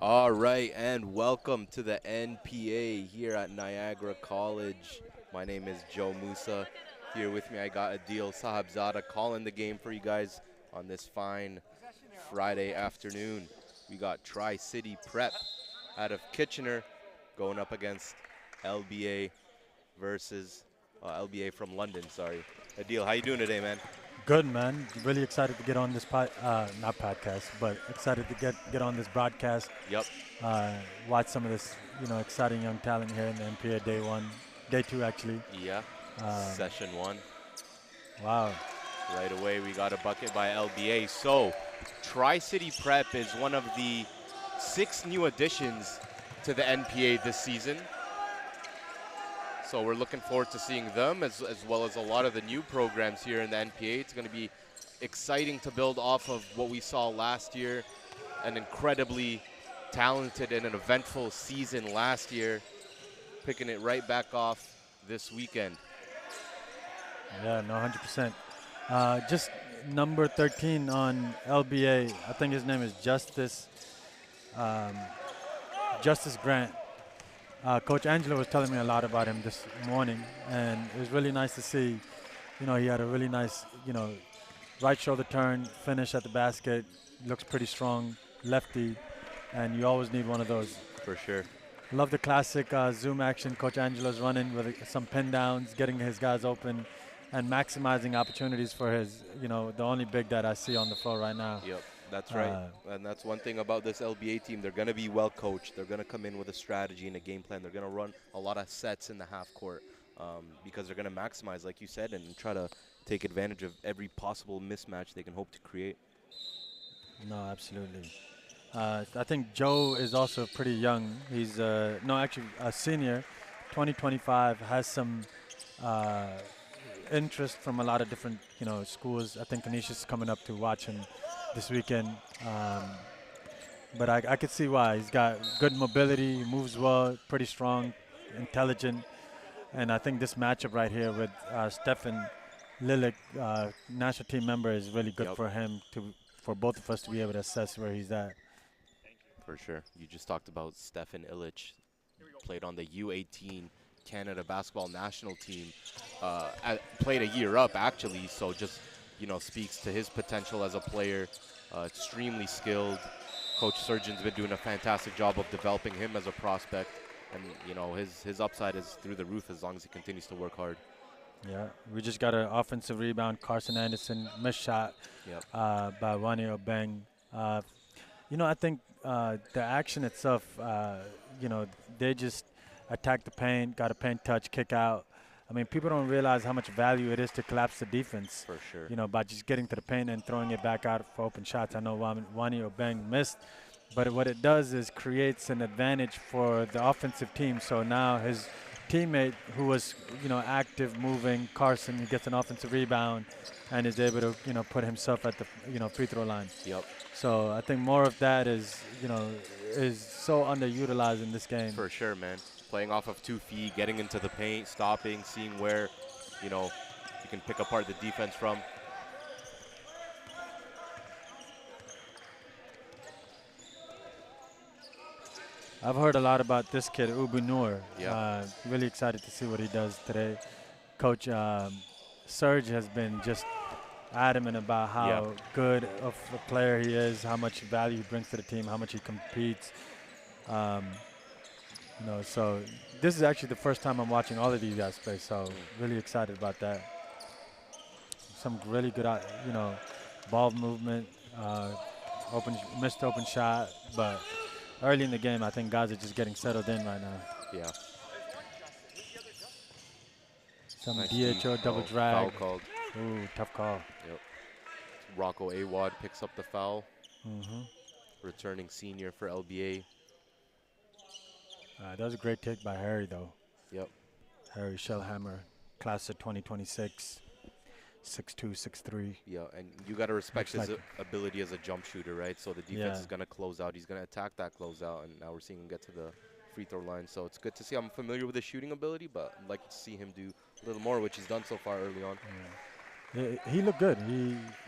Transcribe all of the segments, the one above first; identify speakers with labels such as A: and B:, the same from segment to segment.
A: All right, and welcome to the NPA here at Niagara College. My name is Joe Musa. Here with me, I got Adil Sahabzada calling the game for you guys on this fine Friday afternoon. We got Tri-City Prep out of Kitchener going up against LBA versus LBA from London, sorry. Adil, how you doing today, man?
B: Good man. Really excited to get on this not podcast, but excited to get on this broadcast.
A: Yep,
B: Uh, watch some of this, exciting young talent here in the NPA day one, day two actually.
A: yeah,
B: Um,
A: session one.
B: wow.
A: Right away, we got a bucket by LBA. So, Tri-City Prep is one of the 6 new additions to the NPA this season. So we're looking forward to seeing them as well as a lot of the new programs here in the NPA. It's going to be exciting to build off of what we saw last year, an incredibly talented and an eventful season last year, picking it right back off this weekend.
B: Yeah, no, 100%. Just number 13 on LBA. I think his name is um, Justice Grant. Coach Angelo was telling me a lot about him this morning, and it was really nice to see. He had a really nice, right shoulder turn, finish at the basket, looks pretty strong, lefty, and you always need one of those.
A: For sure.
B: Love the classic zoom action Coach Angelo's running with some pin downs, getting his guys open, and maximizing opportunities for his, the only big that I see on the floor right now.
A: Yep, that's right.
B: Uh,
A: And that's one thing about this LBA team. They're going to be well coached. They're going to come in with a strategy and a game plan. They're going to run a lot of sets in the half court because they're going to maximize, like you said, and try to take advantage of every possible mismatch they can hope to create.
B: no, absolutely. I think Joe is also pretty young. He's no, actually a senior, 2025. Has some uh, interest from a lot of different schools. I think Canisius is coming up to watch him this weekend. Um, but I could see why. He's got good mobility, moves well, pretty strong, intelligent, and I think this matchup right here with Stefan Lilik, national team member, is really good
A: Yep,
B: for him for both of us to be able to assess where he's at.
A: for sure. You just talked about Stefan Illich, played on the U18 Canada basketball national team. Played a year up actually, so just speaks to his potential as a player. Extremely skilled. Coach Surgeon's been doing a fantastic job of developing him as a prospect, and his upside is through the roof as long as he continues to work hard.
B: Yeah, we just got an offensive rebound. Carson Anderson missed shot
A: Yep.
B: by Wani Obeng. Uh, I think the action itself, they just attack the paint, got a paint touch, kick out. I mean, people don't realize how much value it is to collapse the defense,
A: For sure.
B: by just getting to the paint and throwing it back out for open shots. I know Wani Obeng missed, but what it does is creates an advantage for the offensive team. So now his teammate who was, active, moving, Carson, he gets an offensive rebound and is able to, put himself at the, free throw line.
A: Yep.
B: So I think more of that is so underutilized in this game.
A: For sure, man. Playing off of 2 feet, getting into the paint, stopping, seeing where you can pick apart the defense from.
B: I've heard a lot about this kid, Ubu Noor.
A: Yeah.
B: Really excited to see what he does today. Coach Serge has been just adamant about how
A: Yeah.
B: good of a player he is, how much value he brings to the team, how much he competes. Um, so this is actually the first time I'm watching all of these guys play, so really excited about that. Some really good, ball movement, missed open shot, but early in the game, I think guys are just getting settled in right now.
A: Yeah.
B: Some
A: Nice
B: DHO double drag.
A: Foul called.
B: Ooh, tough call.
A: Yep. Rocco Awad picks up the foul.
B: Mm-hmm.
A: Returning senior for LBA.
B: That was a great take by Harry, though.
A: Yep.
B: Harry Shellhammer, class of 2026, 6'2", 6'3".
A: Yeah, and you got to respect
B: Looks
A: his
B: like
A: ability as a jump shooter, right? So the defense
B: Yeah.
A: is going to close out. He's going to attack that closeout, and now we're seeing him get to the free throw line. So it's good to see. I'm familiar with his shooting ability, but I'd like to see him do a little more, which he's done so far early on.
B: He looked good.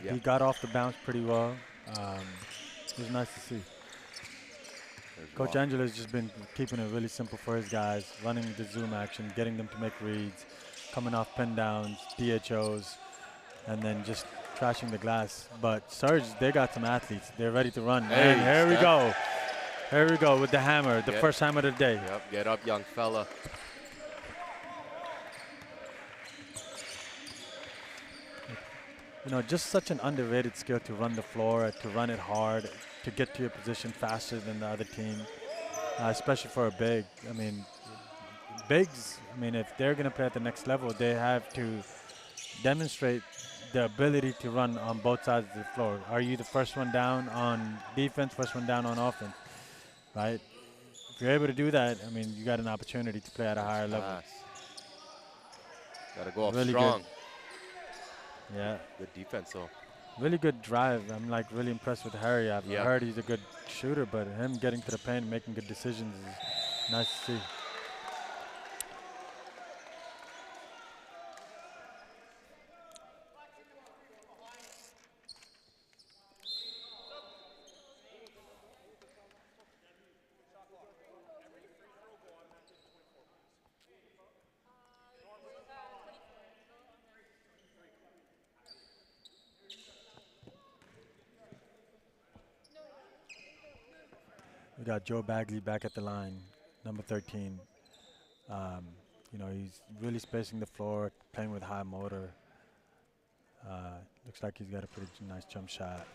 A: Yeah.
B: He got off the bounce pretty well. It was nice to see.
A: There's
B: Coach
A: Rock.
B: Angela's just been keeping it really simple for his guys, running the zoom action, getting them to make reads, coming off pin downs, DHOs, and then just trashing the glass. But Surge, they got some athletes. They're ready to run.
A: Hey,
B: And here we
A: step.
B: go. Here we go with the hammer, the first hammer of the day.
A: Yep, get up, young fella.
B: You know, just such an underrated skill to run the floor, to run it hard, to get to your position faster than the other team, especially for a big. I mean, bigs, I mean, if they're going to play at the next level, they have to demonstrate the ability to run on both sides of the floor. Are you the first one down on defense, first one down on offense, right? If you're able to do that, I mean, you got an opportunity to play at a higher level.
A: Got to go up
B: Really
A: strong.
B: Good. Yeah.
A: Good defense, though.
B: Really good drive. I'm like really impressed with Harry. I've heard he's a good shooter, but him getting to the paint and making good decisions is nice to see. We got Joe Bagley back at the line, number 13. You know, he's really spacing the floor, playing with high motor. Looks like he's got a pretty nice jump shot.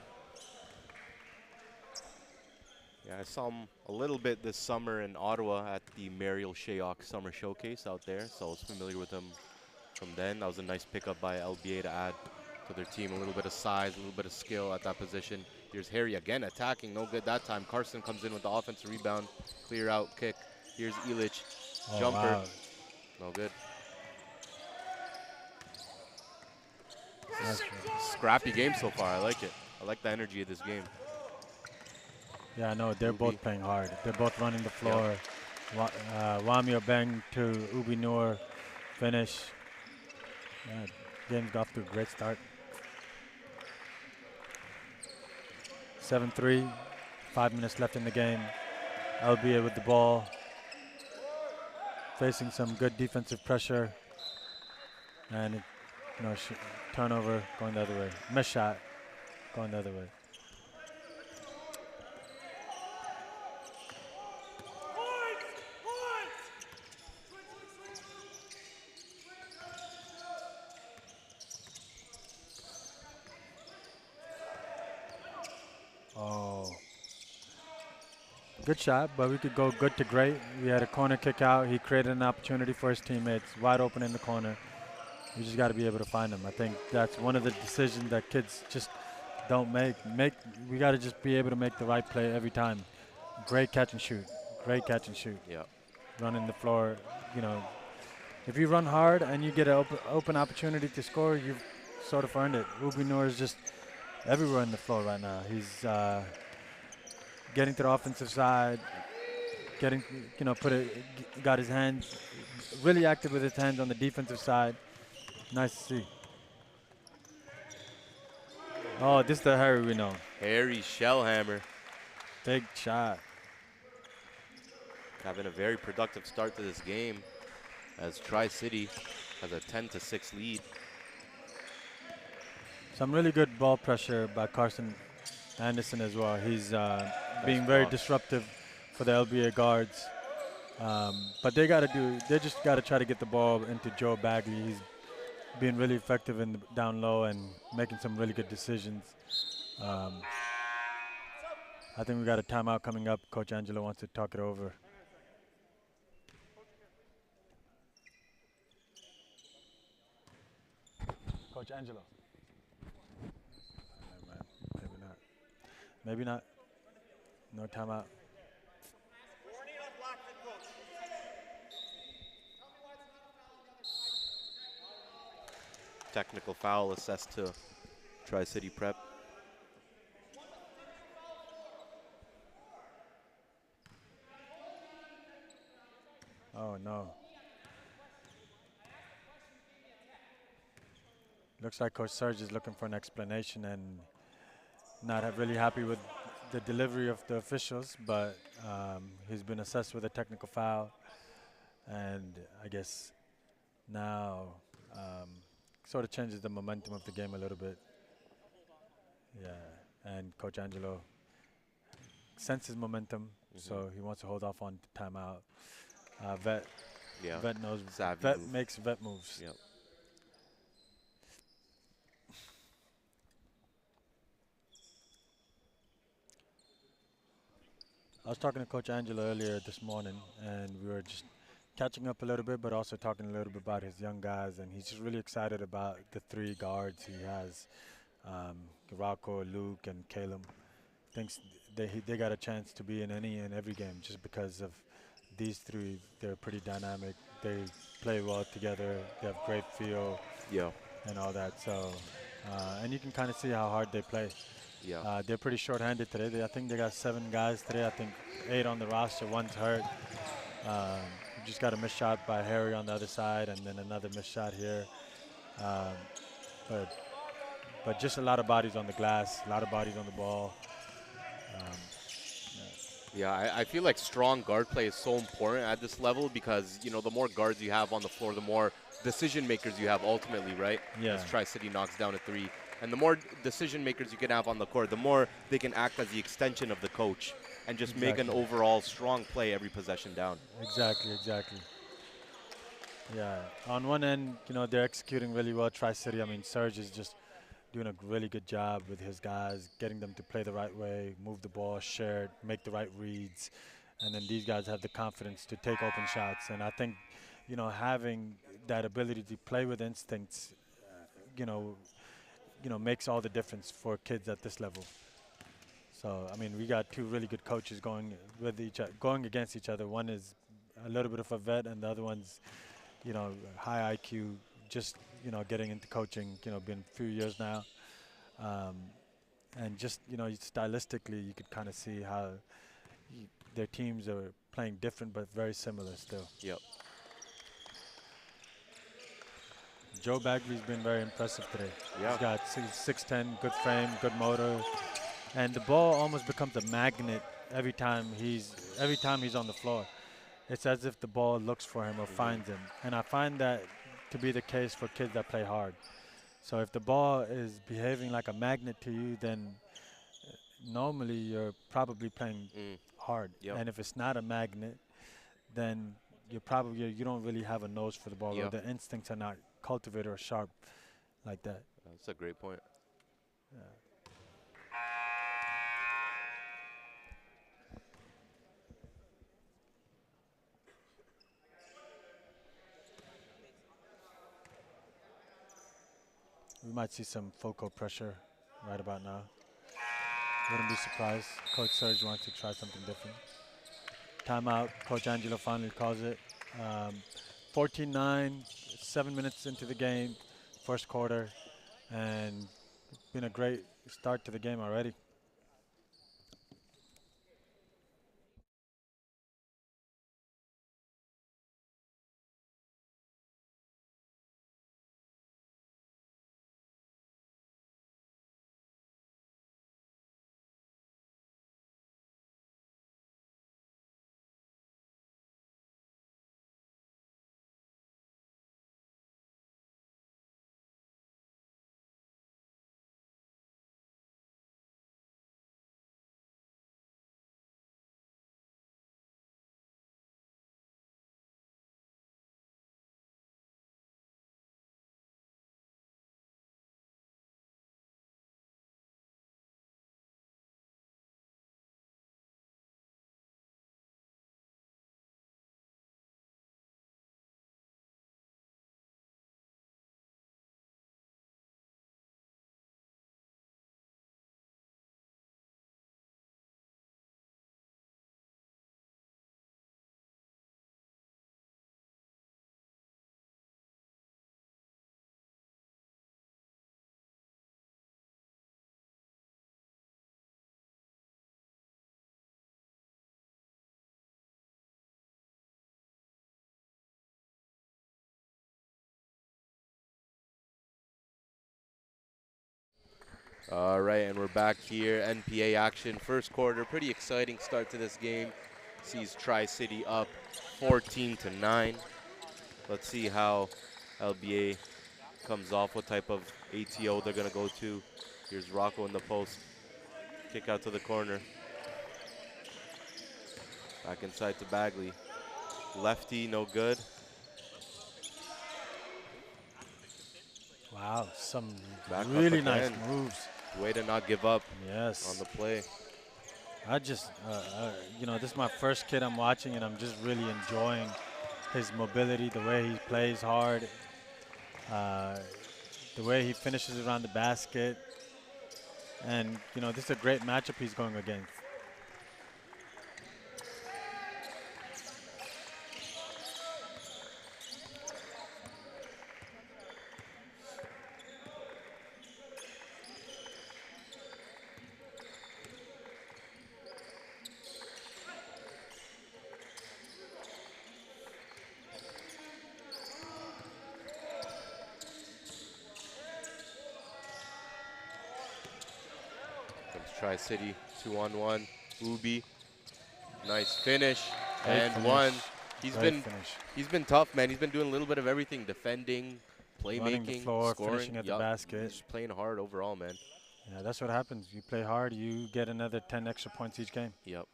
A: Yeah, I saw him a little bit this summer in Ottawa at the Mariel Shayok Summer Showcase out there, so I was familiar with him from then. That was a nice pickup by LBA to add to their team. A little bit of size, a little bit of skill at that position. Here's Harry again attacking, no good that time. Carson comes in with the offensive rebound, clear out, kick. Here's Illich, jumper,
B: wow.
A: no good.
B: Nice.
A: Scrappy game so far, I like it. I like the energy of this game.
B: Yeah, no, they're
A: Ubi.
B: both playing hard. They're both running the floor. Wamio Beng to Ubi Noor, finish. Yeah, game's off to a great start. 7-3, 5 minutes left in the game. LBA with the ball, facing some good defensive pressure, and turnover going the other way. Miss shot going the other way. Oh. Good shot, but we could go good to great. We had a corner kick out. He created an opportunity for his teammates, wide open in the corner. You just got to be able to find them. I think that's one of the decisions that kids just don't make. We got to just be able to make the right play every time. Great catch and shoot. Great catch and shoot.
A: Yeah.
B: Running the floor, you know. If you run hard and you get an open opportunity to score, you've sort of earned it. Ubi Noor is just everywhere in the floor right now. He's getting to the offensive side, got his hands, really active with his hands on the defensive side. Nice to see. Oh, this is the Harry we know.
A: Harry Shellhammer.
B: Big shot.
A: Having a very productive start to this game as Tri-City has a 10-6 lead.
B: Some really good ball pressure by Carson Anderson as well. He's being very disruptive for the LBA guards. But they just got to try to get the ball into Joe Bagley. He's being really effective in the down low and making some really good decisions. I think we got a timeout coming up. Coach Angelo wants to talk it over. Coach Angelo. Maybe not. Maybe not. No timeout.
A: Technical foul assessed to Tri-City Prep.
B: Oh, no. Looks like Coach Serge is looking for an explanation and not really happy with the delivery of the officials, but he's been assessed with a technical foul, and I guess now um, sort of changes the momentum of the game a little bit. Yeah, and Coach Angelo senses momentum,
A: Hmm.
B: so he wants to hold off on timeout. Vet
A: Yeah.
B: Vet knows
A: Savvy
B: Vet
A: move.
B: makes vet moves.
A: Yep.
B: I was talking to Coach Angelo earlier this morning, and we were just catching up a little bit, but also talking a little bit about his young guys, and he's just really excited about the three guards he has, Rocco, Luke, and Caleb. Thinks they got a chance to be in any and every game just because of these three. They're pretty dynamic. They play well together. They have great feel
A: Yeah.
B: and all that. So, and you can kind of see how hard they play.
A: Yeah.
B: They're pretty short-handed today. I think they got 7 guys today. I think 8 on the roster. One's hurt. Just got a missed shot by Harry on the other side, and then another missed shot here. Um, but just a lot of bodies on the glass, a lot of bodies on the ball. Um,
A: Yeah, I feel like strong guard play is so important at this level because, the more guards you have on the floor, the more decision makers you have ultimately, right?
B: yeah,
A: As Tri-City knocks down a three. And the more decision makers you can have on the court, the more they can act as the extension of the coach and just make an
B: exactly,
A: overall strong play every possession down.
B: exactly. Yeah. On one end, they're executing really well. Tri-City. I mean, Serge is just doing a really good job with his guys, getting them to play the right way, move the ball, share it, make the right reads, and then these guys have the confidence to take open shots. And I think, having that ability to play with instincts, you know, makes all the difference for kids at this level. So I mean, we got two really good coaches going against each other. One is a little bit of a vet, and the other one's, high IQ, just getting into coaching. Been a few years now. Um, and just stylistically you could kind of see how their teams are playing different but very similar still.
A: Yep.
B: Joe Bagley's been very impressive today.
A: Yeah.
B: He's got 6'10", good frame, good motor, and the ball almost becomes a magnet every time he's on the floor. It's as if the ball looks for him or
A: Hmm.
B: finds him, and I find that to be the case for kids that play hard. So if the ball is behaving like a magnet to you, then normally you're probably playing
A: Mm.
B: hard.
A: Yep.
B: And if it's not a magnet, then you don't really have a nose for the ball, or
A: Yeah.
B: the instincts are not cultivated or sharp like that.
A: That's a great point.
B: Yeah. We might see some full court pressure right about now. Wouldn't be surprised. Coach Serge wants to try something different. Timeout. Coach Angelo finally calls it. 14-9, 7 minutes into the game, first quarter, and been a great start to the game already.
A: All right, and we're back here. NPA action, first quarter. Pretty exciting start to this game. Sees Tri-City up 14-9. Let's see how LBA comes off, what type of ATO they're going to go to. Here's Rocco in the post. Kick out to the corner. Back inside to Bagley. Lefty, no good.
B: Wow, some
A: Back up
B: really nice
A: again.
B: moves.
A: Way to not give up
B: Yes.
A: on the play.
B: I just, you know, this is my first kid I'm watching, and I'm just really enjoying his mobility, the way he plays hard, the way he finishes around the basket. And, you know, this is a great matchup he's going against.
A: Tri-City 2-on-1. Ubi, nice finish
B: Great
A: and
B: finish.
A: one.
B: Great finish.
A: He's been tough, man. He's been doing a little bit of everything: defending,
B: Running the
A: playmaking,
B: floor,
A: scoring.
B: finishing at the basket.
A: Just playing hard overall, man.
B: Yeah, that's what happens. You play hard, you get another 10 extra points each game.
A: Yep.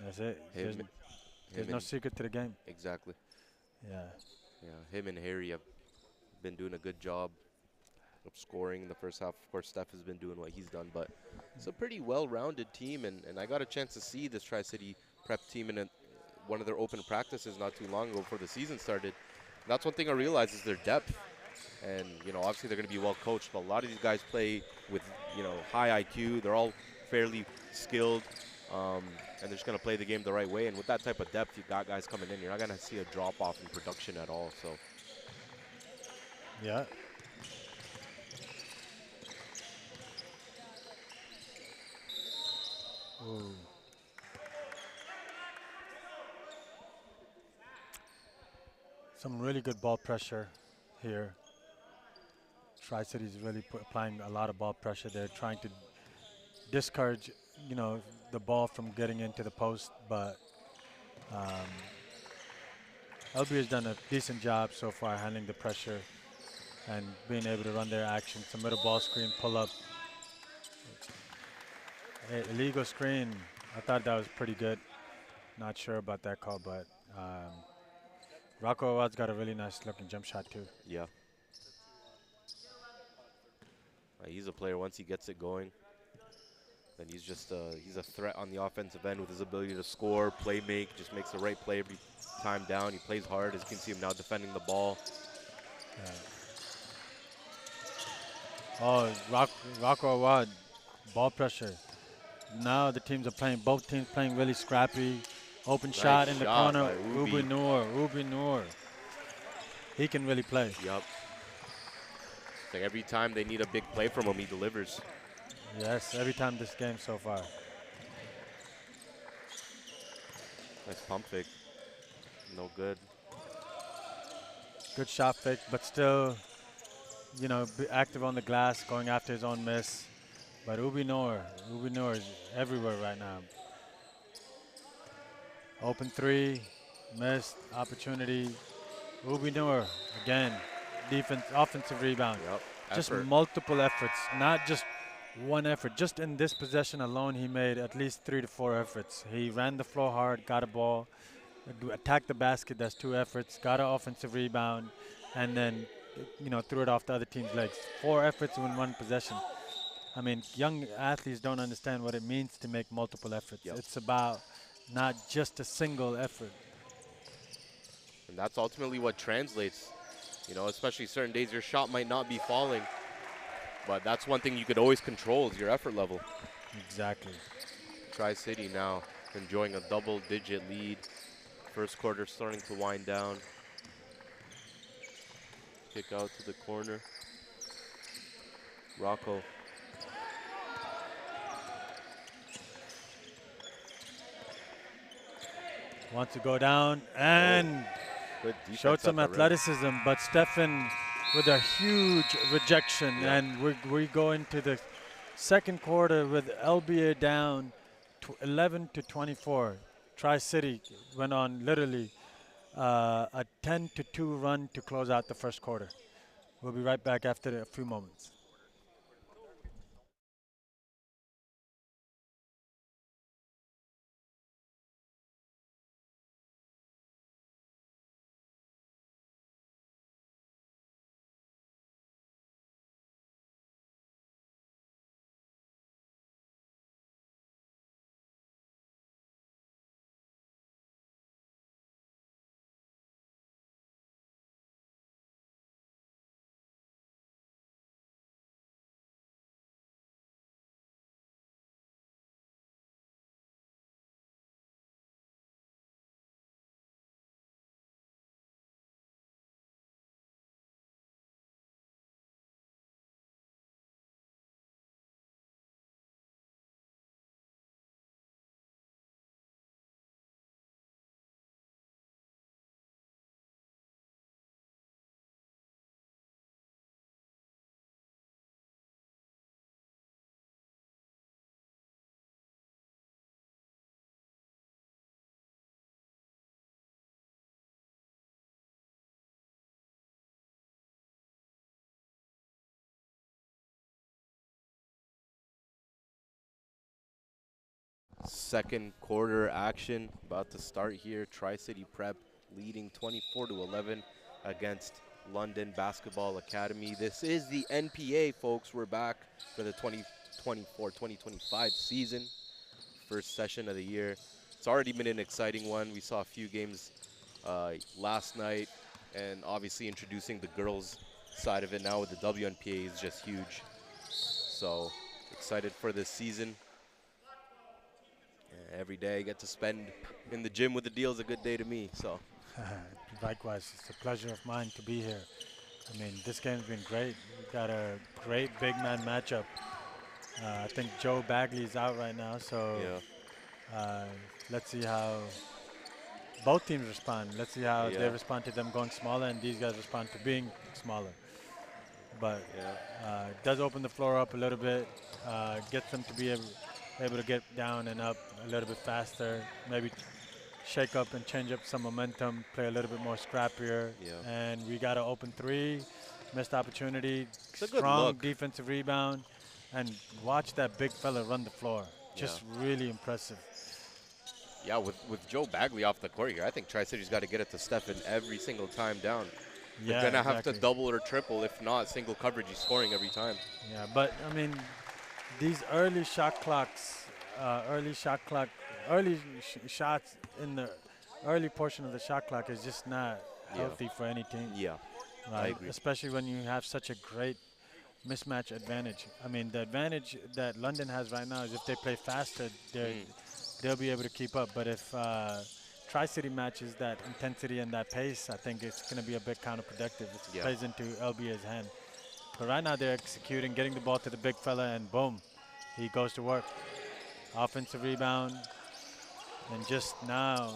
B: That's it. There's no secret to the game.
A: Exactly.
B: Yeah.
A: Yeah. Him and Harry have been doing a good job of scoring in the first half. Of course, Steph has been doing what he's done, but it's a pretty well-rounded team, and I got a chance to see this Tri-City prep team in one of their open practices not too long ago before the season started. And that's one thing I realized is their depth. And, you know, obviously they're going to be well coached, but a lot of these guys play with, you know, high IQ. They're all fairly skilled, and they're just going to play the game the right way. And with that type of depth, you've got guys coming in. You're not going to see a drop-off in production at all. So,
B: yeah. Ooh. Some really good ball pressure here. Tri-City is really applying a lot of ball pressure. They're trying to discourage, you know, the ball from getting into the post, but LB has done a decent job so far handling the pressure and being able to run their action. Submit a ball screen, pull up. Illegal screen. I thought that was pretty good. Not sure about that call, but Rocco Awad's got a really nice looking jump shot too.
A: yeah. He's a player, once he gets it going, then he's just he's a threat on the offensive end with his ability to score, play make, just makes the right play every time down. He plays hard, as you can see him now defending the ball.
B: Yeah. Oh, Rocco Awad, ball pressure. Now the teams are playing, both teams playing really scrappy. Open
A: Nice
B: shot in the
A: shot
B: corner.
A: by
B: Ubi Noor. He can really play.
A: Yep. It's like every time they need a big play from him, he delivers.
B: Yes, every time this game so far.
A: Nice pump fake. No good.
B: Good shot fake, but still, you know, be active on the glass, going after his own miss. But Ubi Noor is everywhere right now. Open three, missed opportunity. Ubi Noor again, offensive rebound.
A: Yep.
B: Just
A: Effort.
B: multiple efforts, not just one effort. Just in this possession alone, he made at least 3 to 4 efforts. He ran the floor hard, got a ball, attacked the basket. That's 2 efforts. Got an offensive rebound, and then, you know, threw it off the other team's legs. 4 efforts in 1 possession. I mean, young athletes don't understand what it means to make multiple efforts.
A: Yep.
B: It's about not just a single effort.
A: And that's ultimately what translates. You know, especially certain days your shot might not be falling, but that's one thing you could always control is your effort level.
B: Exactly.
A: Tri-City now enjoying a double-digit lead. First quarter starting to wind down. Kick out to the corner. Rocco.
B: Wants to go down and showed some athleticism, but Stefan with a huge rejection,
A: yeah.
B: and we go into the Second quarter with LBA down 11 to 24. Tri-City went on literally a 10 to 2 run to close out the first quarter. We'll be right back after a few moments.
A: Second quarter action about to start here. Tri-City Prep leading 24 to 11 against London Basketball Academy. This is the NPA, folks. We're back for the 2024-2025 season. First session of the year. It's already been an exciting one. We saw a few games last night, and obviously introducing the girls side of it now with the WNPA is just huge. So excited for this season. Every day I get to spend in the gym with the deal is a good day to me. So
B: Likewise, it's a pleasure of mine to be here. I mean, this game's been great. We've got a great big man matchup. I think Joe Bagley's out right now, so let's see how both teams respond. Let's see how they respond to them going smaller and these guys respond to being smaller. But it does open the floor up a little bit, gets them to be able to get down and up a little bit faster, maybe shake up and change up some momentum, play a little bit more scrappier. And we got an open three, missed opportunity, strong defensive rebound, and watch that big fella run the floor. Just really impressive.
A: Yeah, with Joe Bagley off the court here, I think Tri-City's got to get it to Stephen every single time down. They're going to have to double or triple. If not, single coverage, he's scoring every time.
B: Yeah, but, I mean, these early shot clocks, early shots in the early portion of the shot clock is just not healthy for any team.
A: Yeah,
B: right?
A: I agree.
B: Especially when you have such a great mismatch advantage. I mean, the advantage that London has right now is if they play faster, they'll be able to keep up. But if Tri-City matches that intensity and that pace, I think it's going to be a bit counterproductive. It plays into LBA's hand. But right now they're executing, getting the ball to the big fella, and boom, he goes to work. Offensive rebound, and just now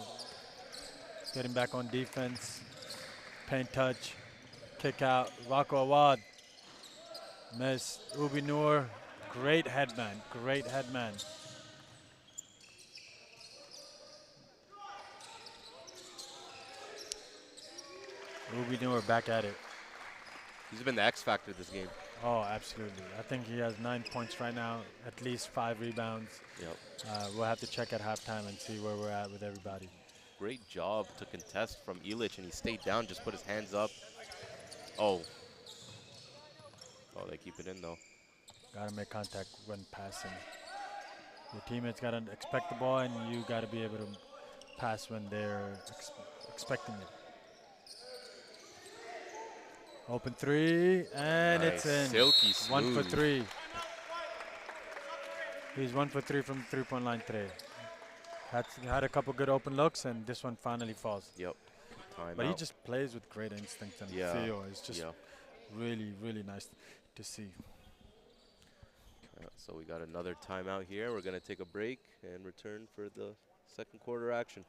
B: getting back on defense, paint touch, kick out, Rocco Awad. Miss Ubi Noor, great headman, great headman. Ubi Noor back at it.
A: He's been the X factor this game.
B: Oh, absolutely. I think he has 9 points right now, at least 5 rebounds. We'll have to check at halftime and see where we're at with everybody.
A: Great job to contest from Illich, and he stayed down, just put his hands up. Oh, they keep it in, though.
B: Got to make contact when passing. Your teammates got to expect the ball, and you got to be able to pass when they're expecting it. Open three, and
A: nice.
B: it's in.
A: Silky smooth.
B: 1 for 3. He's 1 for 3 from the three-point line today. Had a couple good open looks, and this one finally falls. But he just plays with great instinct and feel. It's just really, really nice to see.
A: So we got another timeout here. We're going to take a break and return for the second quarter action.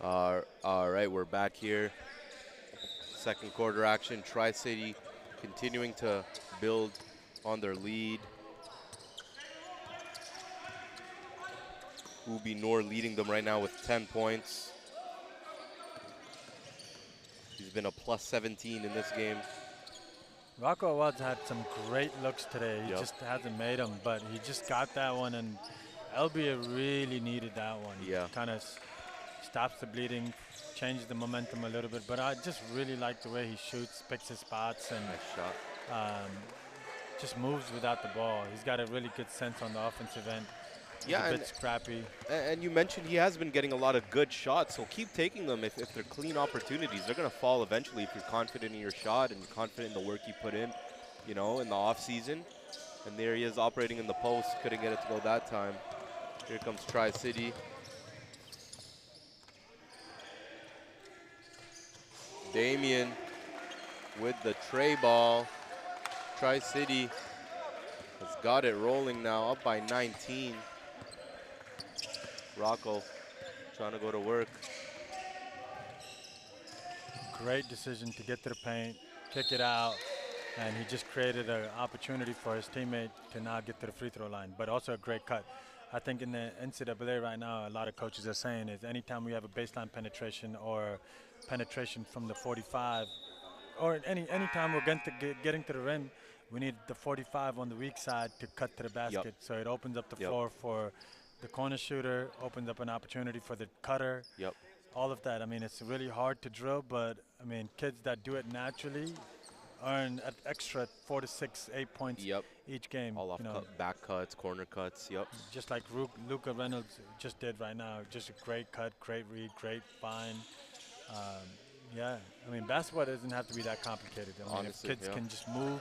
A: All right, we're back here. Second quarter action. Tri-City continuing to build on their lead. Ubi Noor leading them right now with 10 points. He's been a plus 17 in this game.
B: Rocco Awad's had some great looks today. He
A: Yep.
B: just hasn't made them, but he just got that one, and LBA really needed that one.
A: Yeah.
B: Kind of stops the bleeding, changes the momentum a little bit, but I just really like the way he shoots, picks his spots, and
A: Nice shot.
B: just moves without the ball. He's got a really good sense on the offensive end. He's
A: Yeah,
B: a
A: and
B: bit scrappy.
A: And you mentioned he has been getting a lot of good shots, so keep taking them if they're clean opportunities. They're going to fall eventually if you're confident in your shot and confident in the work you put in, you know, in the off season. And there he is operating in the post. Couldn't get it to go that time. Here comes Tri-City. Damien with the tray ball. Tri-City has got it rolling now, up by 19. Rocco trying to go to work.
B: Great decision to get to the paint, kick it out, and he just created an opportunity for his teammate to now get to the free throw line, but also a great cut. I think in the NCAA right now, a lot of coaches are saying is anytime we have a baseline penetration or penetration from the 45, or anytime we're getting to the rim, we need the 45 on the weak side to cut to the basket.
A: Yep.
B: So it opens up the
A: Yep.
B: floor for the corner shooter, opens up an opportunity for the cutter.
A: Yep.
B: All of that. I mean, it's really hard to drill, but I mean, kids that do it naturally earn an extra 4 to 6, 8 points
A: Yep.
B: each game.
A: All off back cuts, corner cuts. Yep.
B: Just like Luca Reynolds just did right now. Just a great cut, great read, great find. Yeah, I mean, basketball doesn't have to be that complicated. I mean,
A: Honestly,
B: if kids
A: yeah.
B: can just move,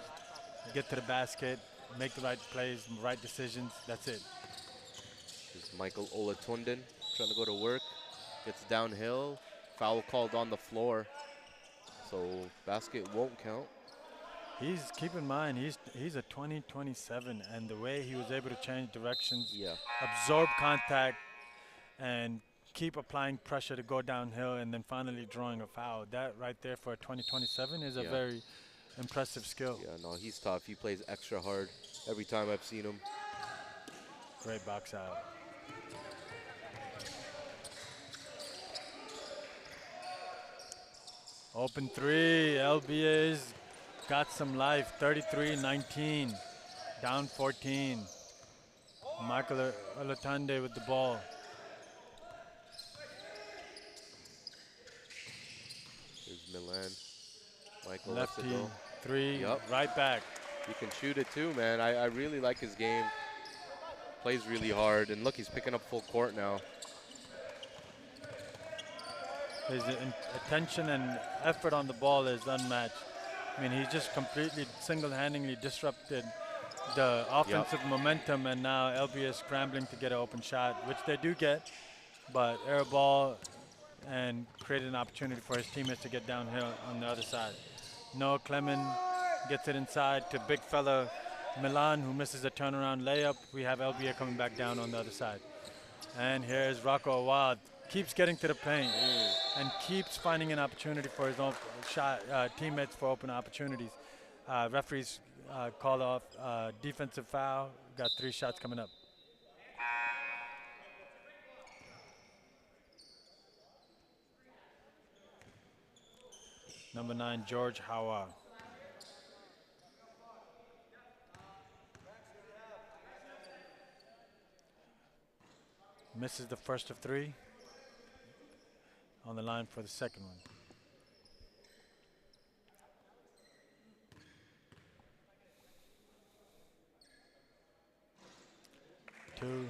B: get to the basket, make the right plays, right decisions, that's it.
A: There's Michael Olatundan trying to go to work. Gets downhill. Foul called on the floor. So basket won't count.
B: Keep in mind, he's a 20-27, and the way he was able to change directions,
A: Yeah.
B: absorb contact, and keep applying pressure to go downhill, and then finally drawing a foul. That right there for a 20-27 is a
A: Yeah.
B: very impressive skill.
A: Yeah, no, he's tough. He plays extra hard every time I've seen him.
B: Great box out. Open three, LBA's got some life, 33-19, down 14. Michael Olatande with the ball.
A: There's Milan. Michael
B: Lefty,
A: lets it go.
B: three,
A: Yup.
B: right back.
A: He can shoot it too, man. I really like his game. Plays really hard. And look, he's picking up full court now.
B: His attention and effort on the ball is unmatched. I mean, he's just completely single-handedly disrupted the offensive momentum, and now LB is scrambling to get an open shot, which they do get, but air ball and created an opportunity for his teammates to get downhill on the other side. Noah Clemon gets it inside to big fella Milan, who misses a turnaround layup. We have LBA coming back down on the other side. And here's Rocco Awad. Keeps getting to the paint and keeps finding an opportunity for his own shot, teammates for open opportunities. Referees called off defensive foul. Got 3 shots coming up. Number 9, George Hawa. Misses the first of 3. On the line for the second one. Two.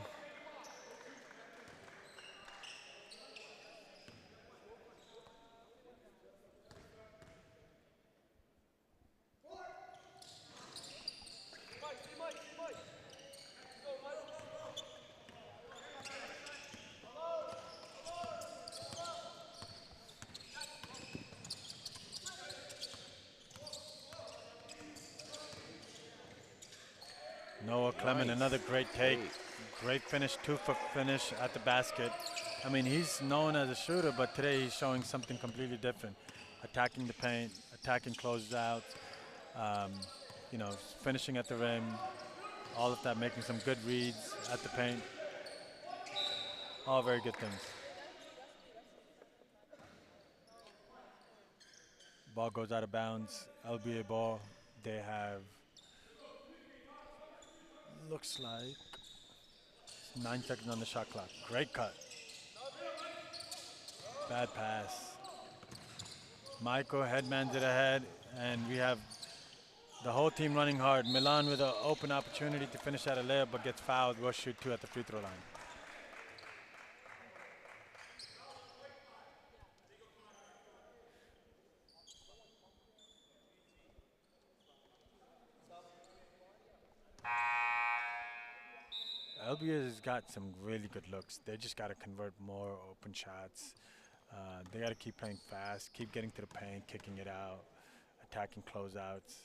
B: Noah Clement,
A: Nice.
B: another great take.
A: Great.
B: Great finish, 2-foot finish at the basket. I mean, he's known as a shooter, but today he's showing something completely different. Attacking the paint, attacking closeouts, um, you know, finishing at the rim, all of that, making some good reads at the paint. All very good things. Ball goes out of bounds. LBA ball. They have, looks like 9 seconds on the shot clock. Great cut. Bad pass. Michael headmans it ahead, and we have the whole team running hard. Milan with an open opportunity to finish at a layup, but gets fouled. Will shoot 2 at the free throw line. LBA has got some really good looks. They just got to convert more open shots. They got to keep playing fast, keep getting to the paint, kicking it out, attacking closeouts.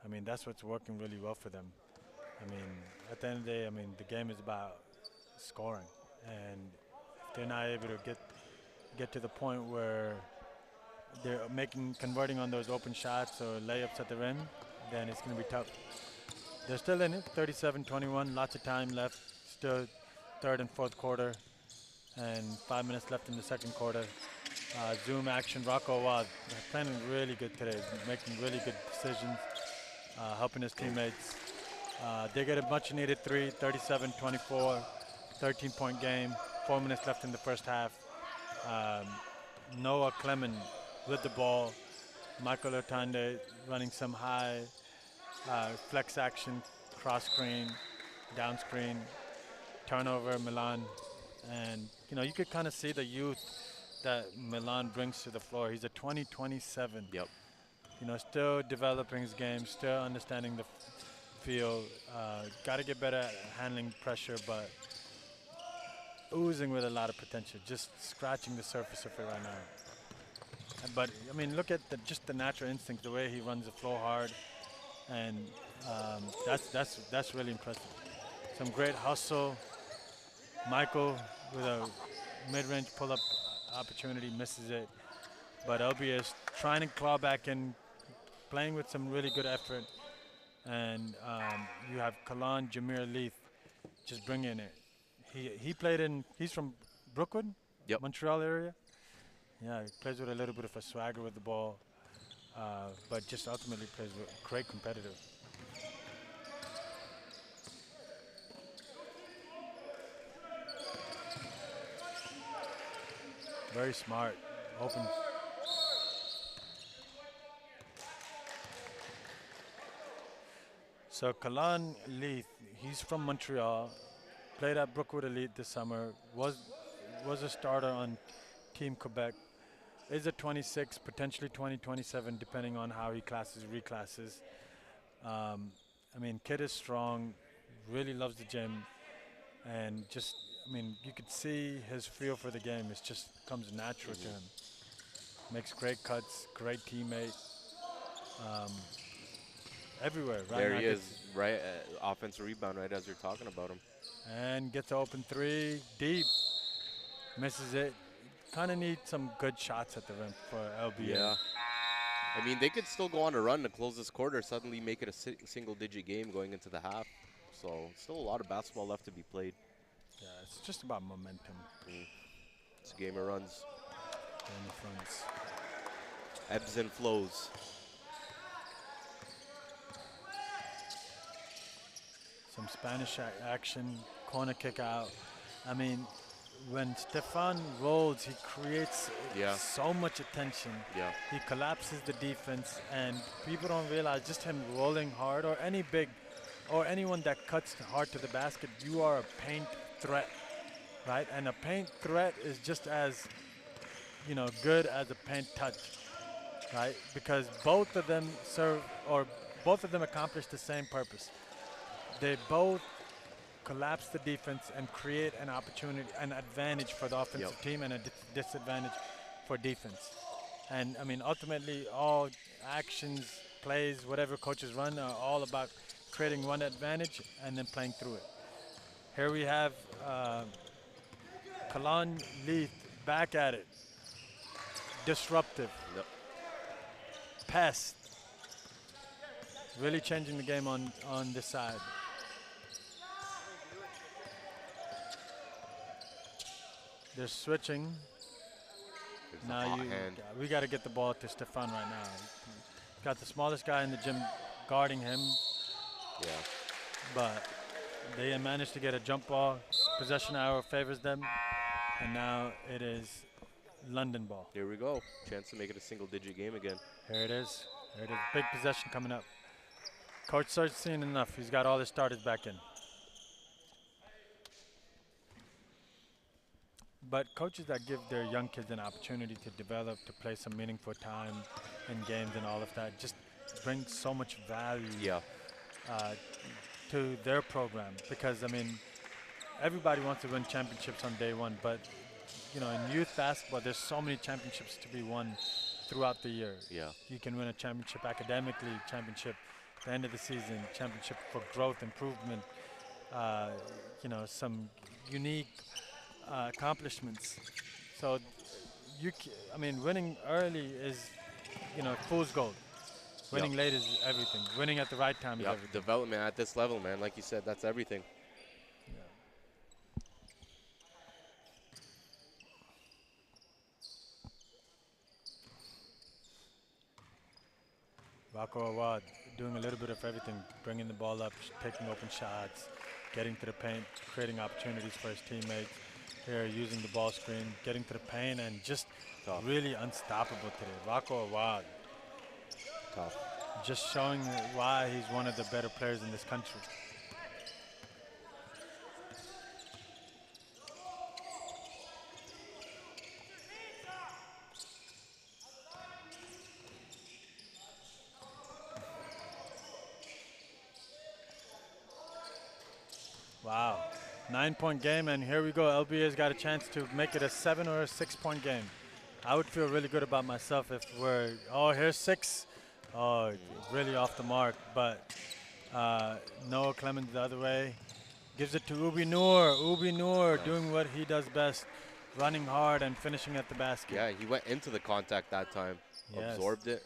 B: I mean, that's what's working really well for them. I mean, at the end of the day, I mean, the game is about scoring, and if they're not able to get to the point where they're converting on those open shots or layups at the rim, then it's going to be tough. They're still in it, 37-21, lots of time left, still third and fourth quarter, and 5 minutes left in the second quarter. Zoom action, Rocco Awad playing really good today, making really good decisions, helping his teammates. They get a much needed three, 37-24, 13-point game, 4 minutes left in the first half. Noah Clement with the ball, Michael Otande running some high flex action, cross screen, down screen, turnover, Milan. And, you know, you could kind of see the youth that Milan brings to the floor. He's a 2027.
A: Yep.
B: You know, still developing his game, still understanding the field. Got to get better at handling pressure, but oozing with a lot of potential, just scratching the surface of it right now. But, I mean, look at just the natural instinct, the way he runs the floor hard. And that's really impressive. Some great hustle. Michael with a mid-range pull-up opportunity, misses it. But LB is trying to claw back in, playing with some really good effort. And you have Kalan Jameer Leith just bringing it. He's from Brookwood,
A: Yep.
B: Montreal area. Yeah, he plays with a little bit of a swagger with the ball. But just ultimately plays with great competitor. Very smart, open. So Kalan Leith, he's from Montreal, played at Brookwood Elite this summer, was a starter on Team Quebec. Is a 26, potentially 2027, depending on how he reclasses. I mean, kid is strong, really loves the gym, and just, I mean, you could see his feel for the game. It just comes natural to him. Makes great cuts, great teammate. Everywhere, right?
A: There he is, right? Offensive rebound, right as you're talking about him.
B: And gets an open three, deep, misses it. Kind of need some good shots at the rim for LBA.
A: Yeah. I mean, they could still go on a run to close this quarter, suddenly make it a single-digit game going into the half. So still a lot of basketball left to be played.
B: Yeah, it's just about momentum.
A: It's a game of runs.
B: Game of runs.
A: Ebbs and flows.
B: Some Spanish action, corner kick out. I mean, when Stefan rolls, he creates so much attention.
A: Yeah.
B: He collapses the defense, and people don't realize just him rolling hard, or any big, or anyone that cuts hard to the basket, you are a paint threat, right? And a paint threat is just as, you know, good as a paint touch, right? Because both of them both of them accomplish the same purpose. They both collapse the defense and create an opportunity, an advantage for the offensive team and a disadvantage for defense. And I mean, ultimately, all actions, plays, whatever coaches run are all about creating one advantage and then playing through it. Here we have Kalon Leith back at it. Disruptive.
A: Yep.
B: Pest. Really changing the game on this side. They're switching. Now we got to get the ball to Stefan right now. Got the smallest guy in the gym guarding him.
A: Yeah.
B: But they managed to get a jump ball. Possession arrow favors them. And now it is London ball.
A: Here we go. Chance to make it a single-digit game again.
B: Here it is. Here it is. Big possession coming up. Coach starts seeing enough. He's got all his starters back in. But coaches that give their young kids an opportunity to develop, to play some meaningful time in games and all of that, just brings so much value to their program. Because, I mean, everybody wants to win championships on day one, but, you know, in youth basketball, there's so many championships to be won throughout the year.
A: Yeah.
B: You can win a championship academically, championship at the end of the season, championship for growth, improvement, you know, some unique accomplishments. So I mean, winning early is, you know, fool's gold. Winning late is everything. Winning at the right time is everything.
A: Development at this level, man, like you said, that's everything.
B: Rocco Awad doing a little bit of everything, bringing the ball up, taking open shots, getting to the paint, creating opportunities for his teammates. Here, using the ball screen, getting to the paint, and just really unstoppable today. Rocco Awad.
A: Tough.
B: Just showing why he's one of the better players in this country. Wow. 9-point game, and here we go. LBA's got a chance to make it a 7 or a 6-point game. I would feel really good about myself if we're, here's 6. Oh, really off the mark, but Noah Clemens the other way. Gives it to Ubi Noor. Ubi Noor doing what he does best, running hard and finishing at the basket.
A: Yeah, he went into the contact that time,
B: yes.
A: Absorbed it.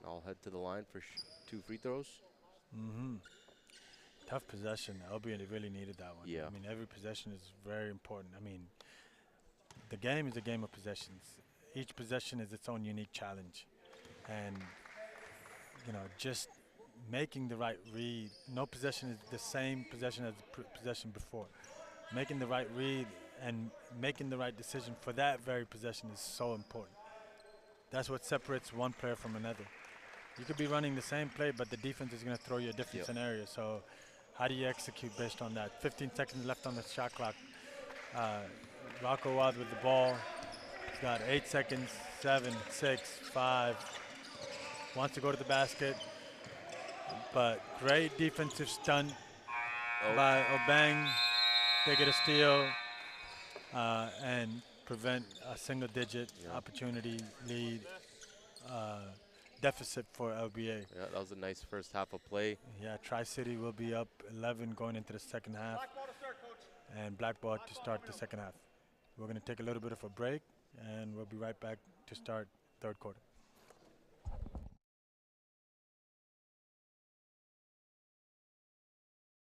A: I'll head to the line for 2 free throws.
B: Mm-hmm. Tough possession. LB really needed that one.
A: Yeah.
B: I mean, every possession is very important. I mean, the game is a game of possessions. Each possession is its own unique challenge. And, you know, just making the right read. No possession is the same possession as the possession before. Making the right read and making the right decision for that very possession is so important. That's what separates one player from another. You could be running the same play, but the defense is going to throw you a different scenario. So how do you execute based on that? 15 seconds left on the shot clock. Rocco Awad with the ball. He's got 8 seconds, 7, 6, 5. Wants to go to the basket. But great defensive stunt by Obeng. They get a steal and prevent a single-digit opportunity lead deficit for LBA.
A: Yeah, that was a nice first half of play.
B: Yeah, Tri-City will be up 11 going into the second half. And black ball to start the second half. We're going to take a little bit of a break, and we'll be right back to start third quarter.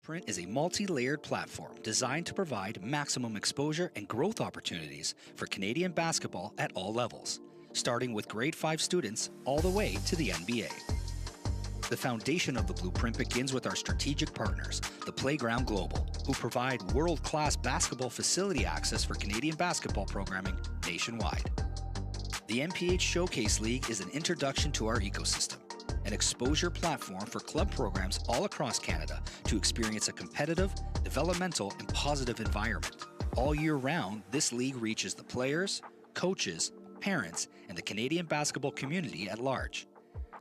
C: Print is a multi-layered platform designed to provide maximum exposure and growth opportunities for Canadian basketball at all levels, starting with grade 5 students all the way to the NBA. The foundation of the Blueprint begins with our strategic partners, the Playground Global, who provide world-class basketball facility access for Canadian basketball programming nationwide. The NPH Showcase League is an introduction to our ecosystem, an exposure platform for club programs all across Canada to experience a competitive, developmental, and positive environment. All year round, this league reaches the players, coaches, parents, and the Canadian basketball community at large.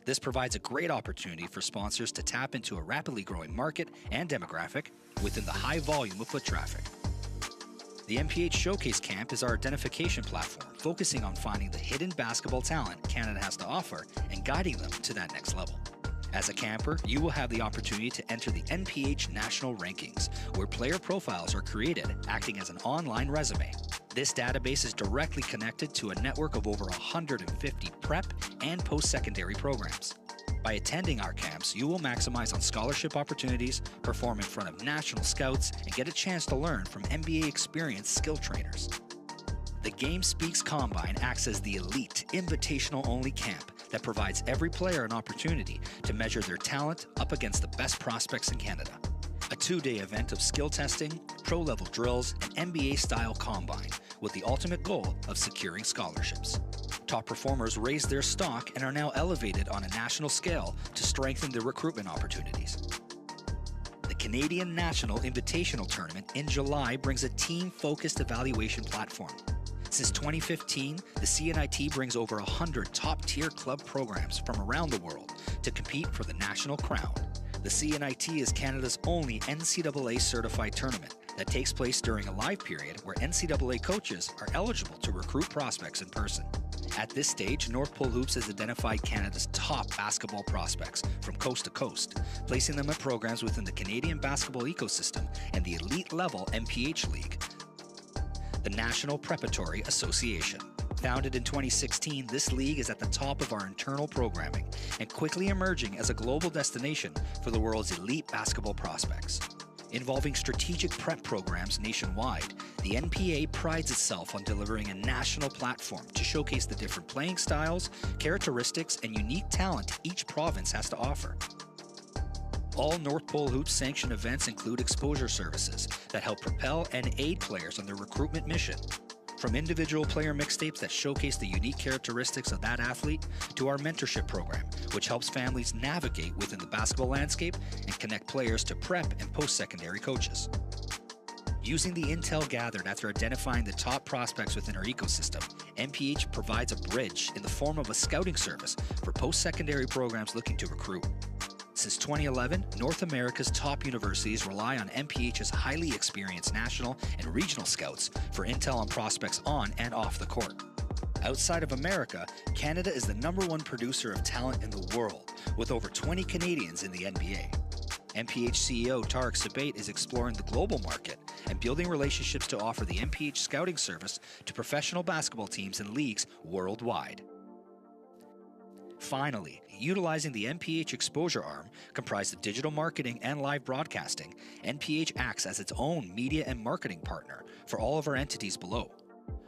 C: This provides a great opportunity for sponsors to tap into a rapidly growing market and demographic within the high volume of foot traffic. The NPH Showcase Camp is our identification platform, focusing on finding the hidden basketball talent Canada has to offer and guiding them to that next level. As a camper, you will have the opportunity to enter the NPH National Rankings, where player profiles are created, acting as an online resume. This database is directly connected to a network of over 150 prep and post-secondary programs. By attending our camps, you will maximize on scholarship opportunities, perform in front of national scouts, and get a chance to learn from NBA experienced skill trainers. The Game Speaks Combine acts as the elite, invitational-only camp that provides every player an opportunity to measure their talent up against the best prospects in Canada. A 2-day event of skill testing, pro-level drills, and NBA-style combine with the ultimate goal of securing scholarships. Top performers raised their stock and are now elevated on a national scale to strengthen their recruitment opportunities. The Canadian National Invitational Tournament in July brings a team-focused evaluation platform. Since 2015, the CNIT brings over 100 top-tier club programs from around the world to compete for the national crown. The CNIT is Canada's only NCAA-certified tournament that takes place during a live period where NCAA coaches are eligible to recruit prospects in person. At this stage, North Pole Hoops has identified Canada's top basketball prospects from coast to coast, placing them at programs within the Canadian basketball ecosystem and the elite-level NPH League, the National Preparatory Association. Founded in 2016, this league is at the top of our internal programming and quickly emerging as a global destination for the world's elite basketball prospects. Involving strategic prep programs nationwide, the NPA prides itself on delivering a national platform to showcase the different playing styles, characteristics, and unique talent each province has to offer. All North Pole Hoops sanctioned events include exposure services that help propel and aid players on their recruitment mission. From individual player mixtapes that showcase the unique characteristics of that athlete to our mentorship program, which helps families navigate within the basketball landscape and connect players to prep and post-secondary coaches. Using the intel gathered after identifying the top prospects within our ecosystem, NPH provides a bridge in the form of a scouting service for post-secondary programs looking to recruit. Since 2011, North America's top universities rely on NPH's highly experienced national and regional scouts for intel on prospects on and off the court. Outside of America, Canada is the #1 producer of talent in the world, with over 20 Canadians in the NBA. NPH CEO Tarek Sabate is exploring the global market and building relationships to offer the NPH scouting service to professional basketball teams and leagues worldwide. Finally, utilizing the NPH exposure arm, comprised of digital marketing and live broadcasting, NPH acts as its own media and marketing partner for all of our entities below.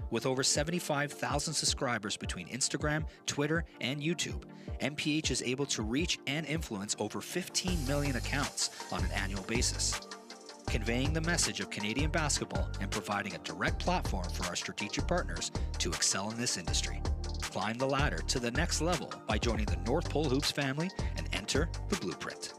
C: With over 75,000 subscribers between Instagram, Twitter, and YouTube, NPH is able to reach and influence over 15 million accounts on an annual basis, conveying the message of Canadian basketball and providing a direct platform for our strategic partners to excel in this industry. Climb the ladder to the next level by joining the North Pole Hoops family and enter the blueprint.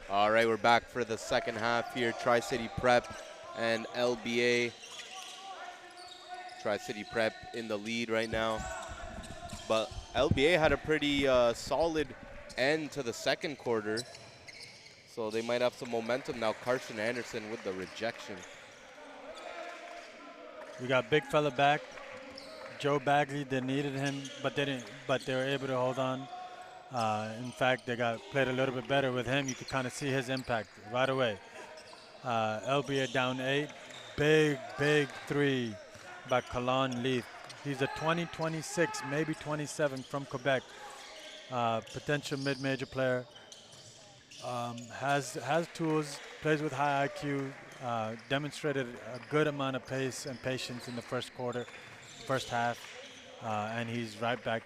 A: All right, we're back for the second half here. Tri-City Prep and LBA. Tri-City Prep in the lead right now. But LBA had a pretty solid end to the second quarter. So they might have some momentum now. Carson Anderson with the rejection.
B: We got big fella back. Joe Bagley, they needed him, but they didn't. But they were able to hold on. In fact, they got played a little bit better with him. You could kind of see his impact right away. LBA down 8. Big three by Kalon Leaf. He's a 2026, maybe 27 from Quebec. Potential mid-major player. Has tools, plays with high IQ, demonstrated a good amount of pace and patience in the first half, and he's right back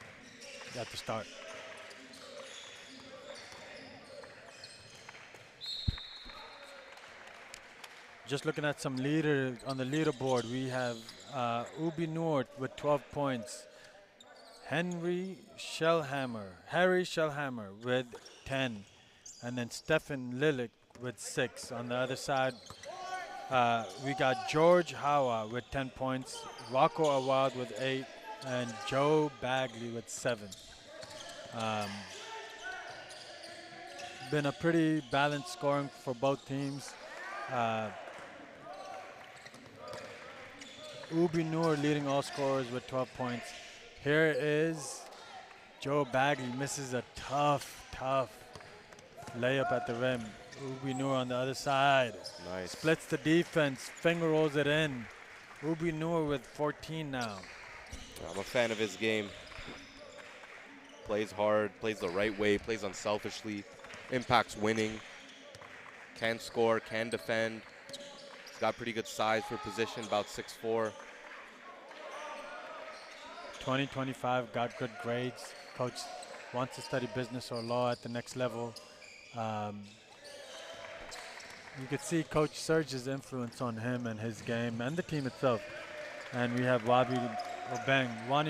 B: at the start. Just looking at some leaders on the leaderboard, we have Ubi Noort with 12 points, Harry Shellhammer with 10, and then Stefan Lilik with 6. On the other side, we got George Hawa with 10 points, Rocco Awad with 8, and Joe Bagley with 7. Been a pretty balanced scoring for both teams. Ubi Noor leading all scorers with 12 points. Here is Joe Bagley, misses a tough layup at the rim. Ubi Noor on the other side.
A: Nice.
B: Splits the defense, finger rolls it in. Ubi Noor with 14 now.
A: I'm a fan of his game. Plays hard, plays the right way, plays unselfishly, impacts winning, can score, can defend. He's got pretty good size for position, about 6'4".
B: 2025, got good grades. Coach wants to study business or law at the next level. You could see Coach Serge's influence on him and his game and the team itself. And we have Wani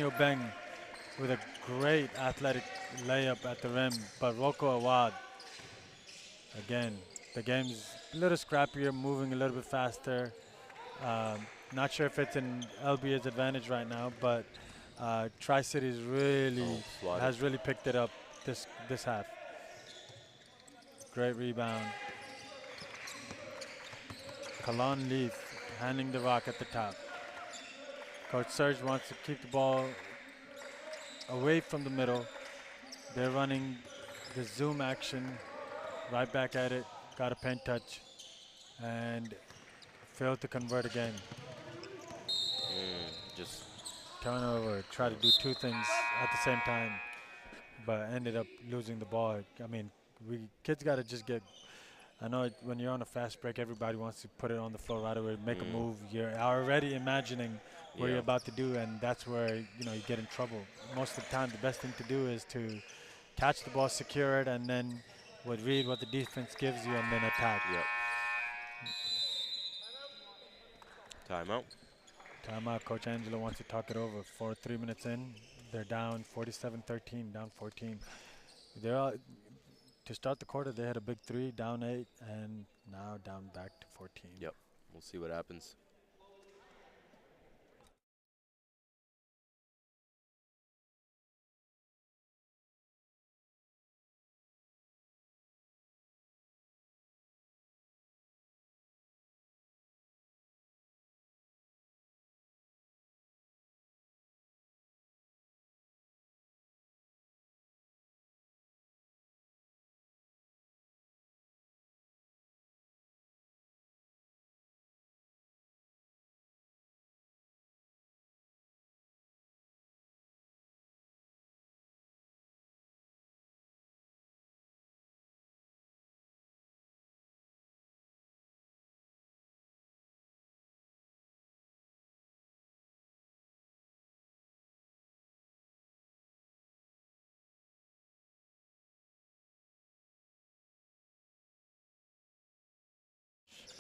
B: Obeng with a great athletic layup at the rim, but Rocco Awad, again, the game's a little scrappier, moving a little bit faster. Not sure if it's in LBA's advantage right now, but Tri-City's has really picked it up this half. Great rebound. Kalon Leaf handing the rock at the top. Coach Serge wants to keep the ball away from the middle. They're running the zoom action, right back at it, got a paint touch, and failed to convert again.
A: Just
B: turnover, try to do two things at the same time, but ended up losing the ball. I mean, kids got to just get, I know when you're on a fast break, everybody wants to put it on the floor right away, make a move. You're already imagining what you're about to do, and that's where, you get in trouble. Most of the time, the best thing to do is to catch the ball, secure it, and then read what the defense gives you, and then attack.
A: Yep. Timeout.
B: Timeout. Coach Angelo wants to talk it over. 3 minutes in, they're down 47-13, down 14. To start the quarter, they had a big 3, down 8, and now down back to 14.
A: Yep. We'll see what happens.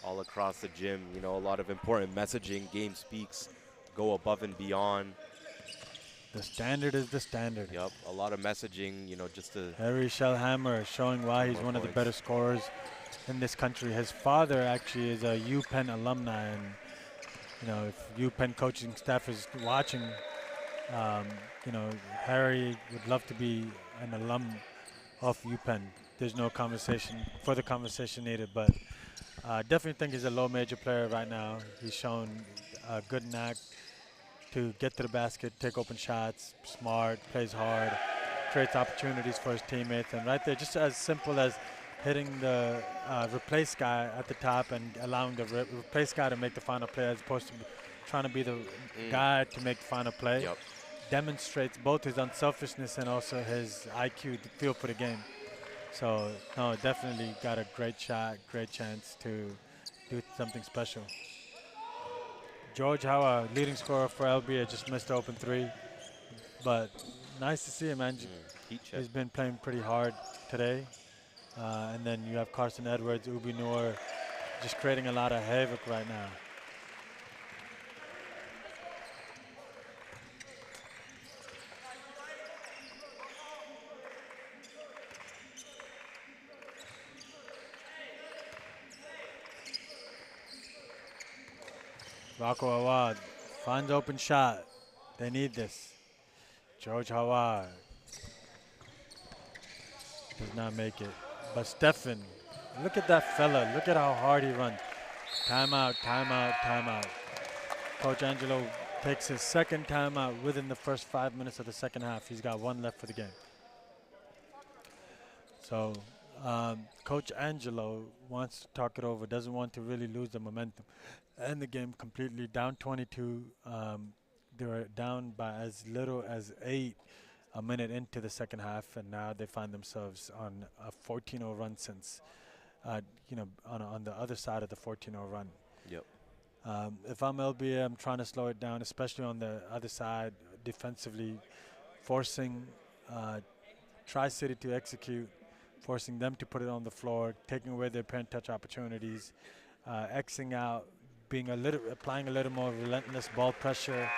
A: All across the gym, a lot of important messaging. Game speaks, go above and beyond.
B: The standard is the standard.
A: Yep, a lot of messaging, just to.
B: Harry Shellhammer showing why he's one of the better scorers. in this country. His father actually is a UPenn alumni, and if UPenn coaching staff is watching, um, Harry would love to be an alum of UPenn. There's no further conversation needed, but definitely think he's a low major player right now. He's shown a good knack to get to the basket, take open shots, smart, plays hard, creates opportunities for his teammates. And right there, just as simple as hitting the replace guy at the top and allowing the replace guy to make the final play as opposed to trying to be the guy to make the final play, demonstrates both his unselfishness and also his IQ, the feel for the game. So, no, definitely got a great shot, great chance to do something special. George Howa, leading scorer for LBA, just missed the open three. But nice to see him, man. He's been playing pretty hard today. And then you have Carson Edwards, Ubi Noor, just creating a lot of havoc right now. Rocco Awad finds open shot. They need this. George Hawa does not make it. But Stefan, look at that fella. Look at how hard he runs. Timeout, timeout, timeout. Coach Angelo takes his second timeout within the first 5 minutes of the second half. He's got one left for the game. So Coach Angelo wants to talk it over, doesn't want to really lose the momentum. And the game completely down 22. They were down by as little as 8 a minute into the second half, and now they find themselves on a 14-0 run since, on the other side of the 14-0 run.
A: Yep.
B: If I'm LBA, I'm trying to slow it down, especially on the other side, defensively, forcing Tri-City to execute, forcing them to put it on the floor, taking away their parent touch opportunities, Xing out, applying a little more relentless ball pressure.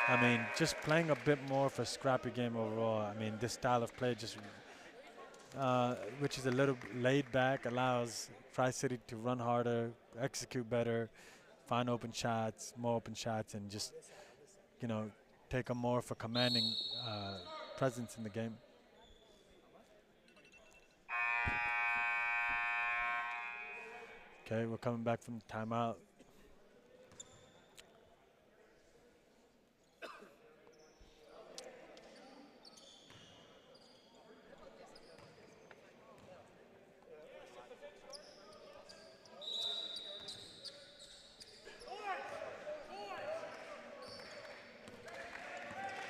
B: I mean, just playing a bit more of a scrappy game overall. I mean, this style of play just, which is a little laid back, allows Tri-City to run harder, execute better, find open shots, more open shots, and just, take a more of a commanding presence in the game. Okay, we're coming back from timeout.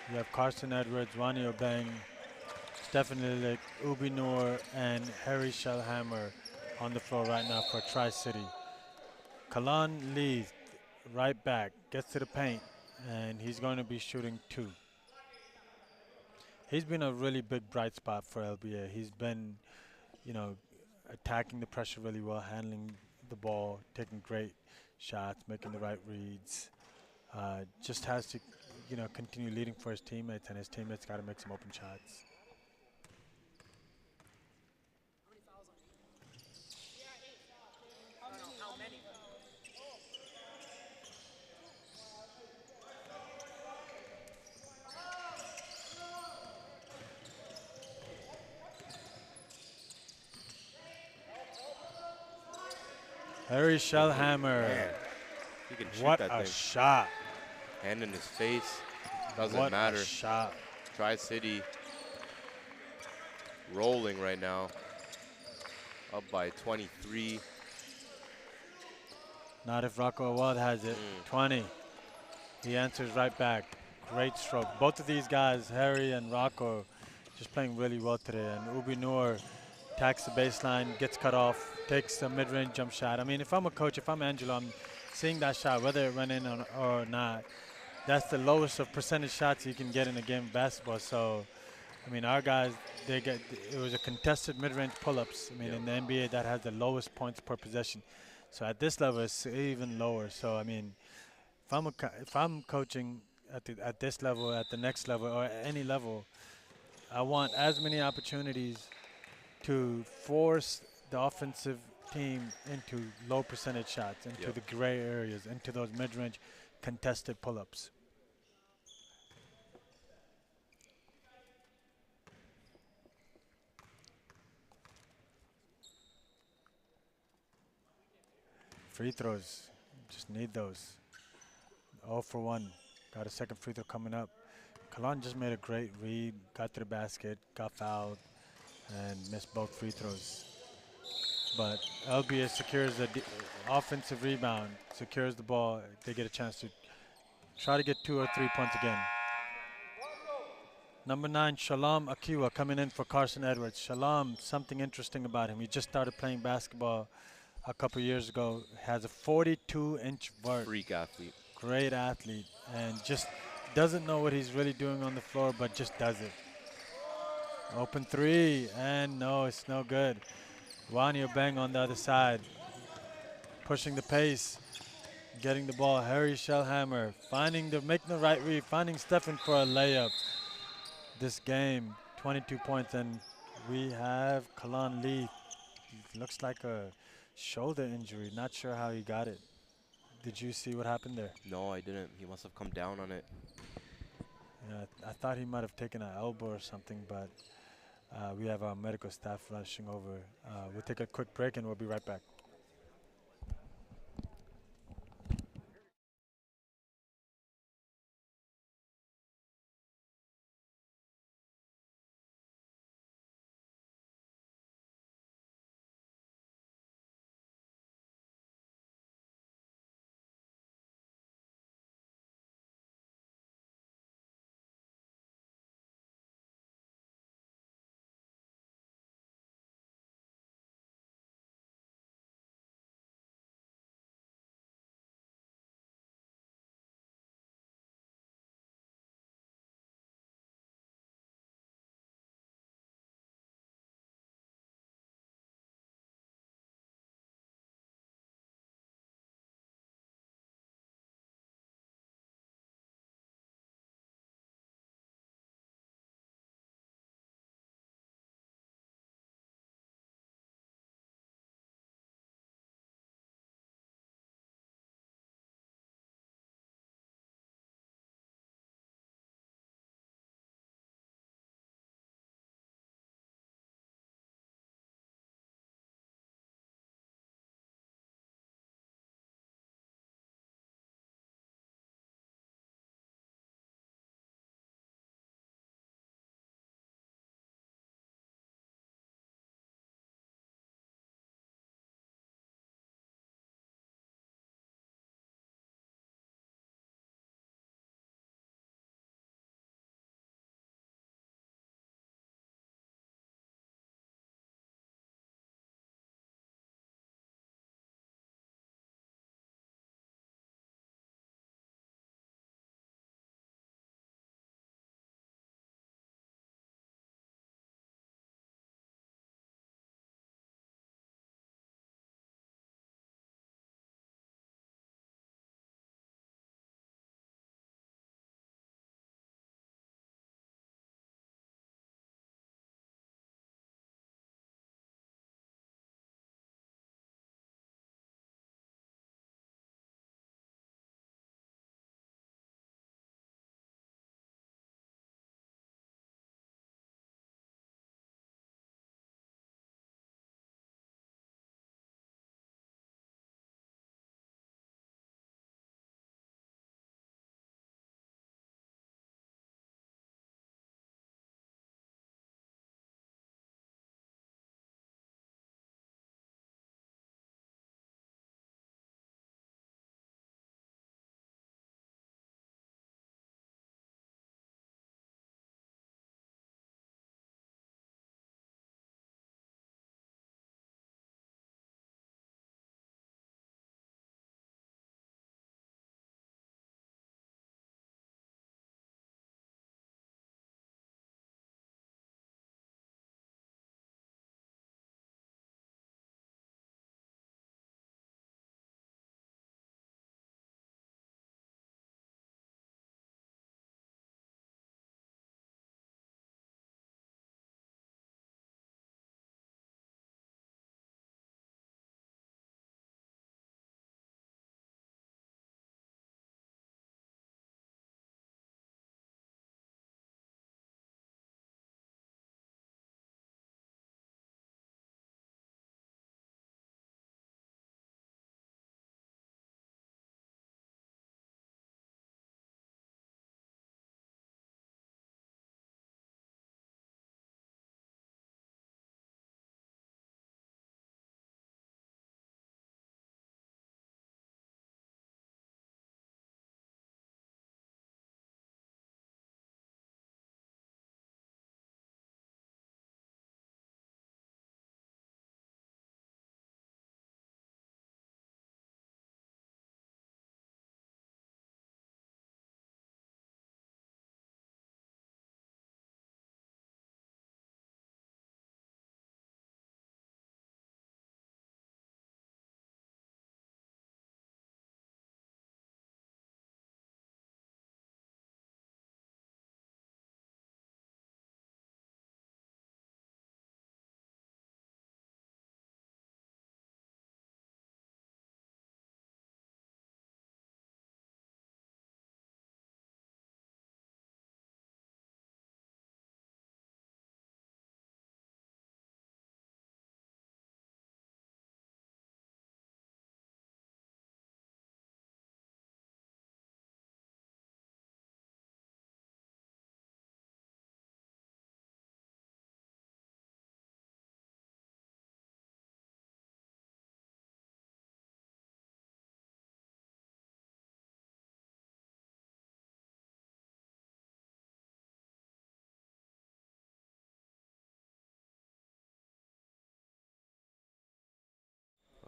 B: You have Carson Edwards, Ronnie Obeng, Stefan Lilik, Ubi Noor, and Harry Shellhammer on the floor right now for Tri-City. Kalan Lee, right back, gets to the paint, and he's going to be shooting 2. He's been a really big bright spot for LBA. He's been, attacking the pressure really well, handling the ball, taking great shots, making the right reads. Just has to, continue leading for his teammates, and his teammates got to make some open shots. Harry Shellhammer.
A: Man, he can shoot
B: what
A: that
B: a
A: thing.
B: Shot.
A: Hand in his face. Doesn't
B: What
A: matter.
B: a shot.
A: Tri-City rolling right now. Up by 23.
B: Not if Rocco Awad has it. 20. He answers right back. Great stroke. Both of these guys, Harry and Rocco, just playing really well today. And Ubi Noor attacks the baseline, gets cut off, takes a mid-range jump shot. I mean, if I'm a coach, if I'm Angelo, I'm seeing that shot, whether it went in or not. That's the lowest of percentage shots you can get in a game of basketball. So, I mean, our guys, it was a contested mid-range pull-ups. I mean, in the NBA, that has the lowest points per possession. So at this level, it's even lower. So, I mean, if I'm coaching at this level, at the next level, or at any level, I want as many opportunities to force the offensive team into low percentage shots, into
A: Yep.
B: the gray areas, into those mid-range contested pull-ups. Free throws, just need those. 0 for 1. Got a second free throw coming up. Kalan just made a great read, got to the basket, got fouled, and missed both free throws. But LBS secures the offensive rebound, secures the ball. They get a chance to try to get 2 or 3 points again. Number 9, Shalom Akiwa coming in for Carson Edwards. Shalom, something interesting about him. He just started playing basketball a couple years ago. Has a 42-inch vert.
A: Freak athlete.
B: Great athlete, and just doesn't know what he's really doing on the floor, but just does it. Open three, and no, it's no good. Wanio Bang on the other side, pushing the pace, getting the ball. Harry Shellhammer making the right read, finding Stephen for a layup. This game, 22 points, and we have Kalan Lee. Looks like a shoulder injury. Not sure how he got it. Did you see what happened there?
A: No, I didn't. He must have come down on it.
B: Yeah, I thought he might have taken an elbow or something, but we have our medical staff rushing over. We'll take a quick break and we'll be right back.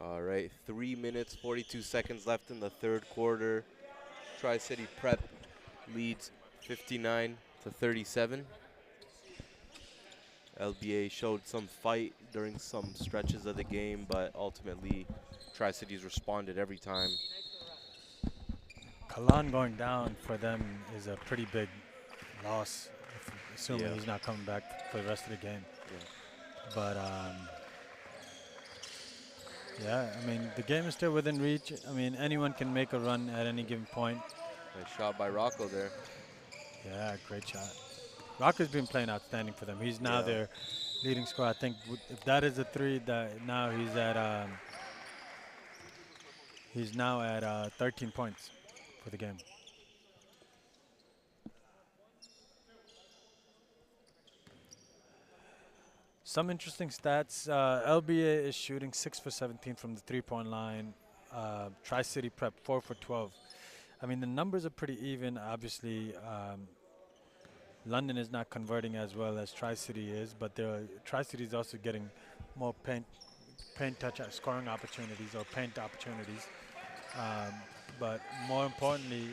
A: All right, 3 minutes, 42 seconds left in the third quarter. Tri-City Prep leads 59 to 37. LBA showed some fight during some stretches of the game, but ultimately Tri-Cities responded every time.
B: Kalan going down for them is a pretty big loss, assuming
A: Yeah.
B: he's not coming back for the rest of the game.
A: Yeah.
B: But yeah, I mean, the game is still within reach. I mean, anyone can make a run at any given point.
A: Nice shot by Rocco there.
B: Yeah, great shot. Rocco's been playing outstanding for them. He's now
A: Yeah.
B: their leading scorer. I think if that is a three, that now he's now at 13 points for the game. Some interesting stats. LBA is shooting 6 for 17 from the three-point line. Tri-City Prep 4 for 12. I mean, the numbers are pretty even. Obviously, London is not converting as well as Tri-City is, but Tri-City is also getting more paint touch scoring opportunities or paint opportunities. But more importantly,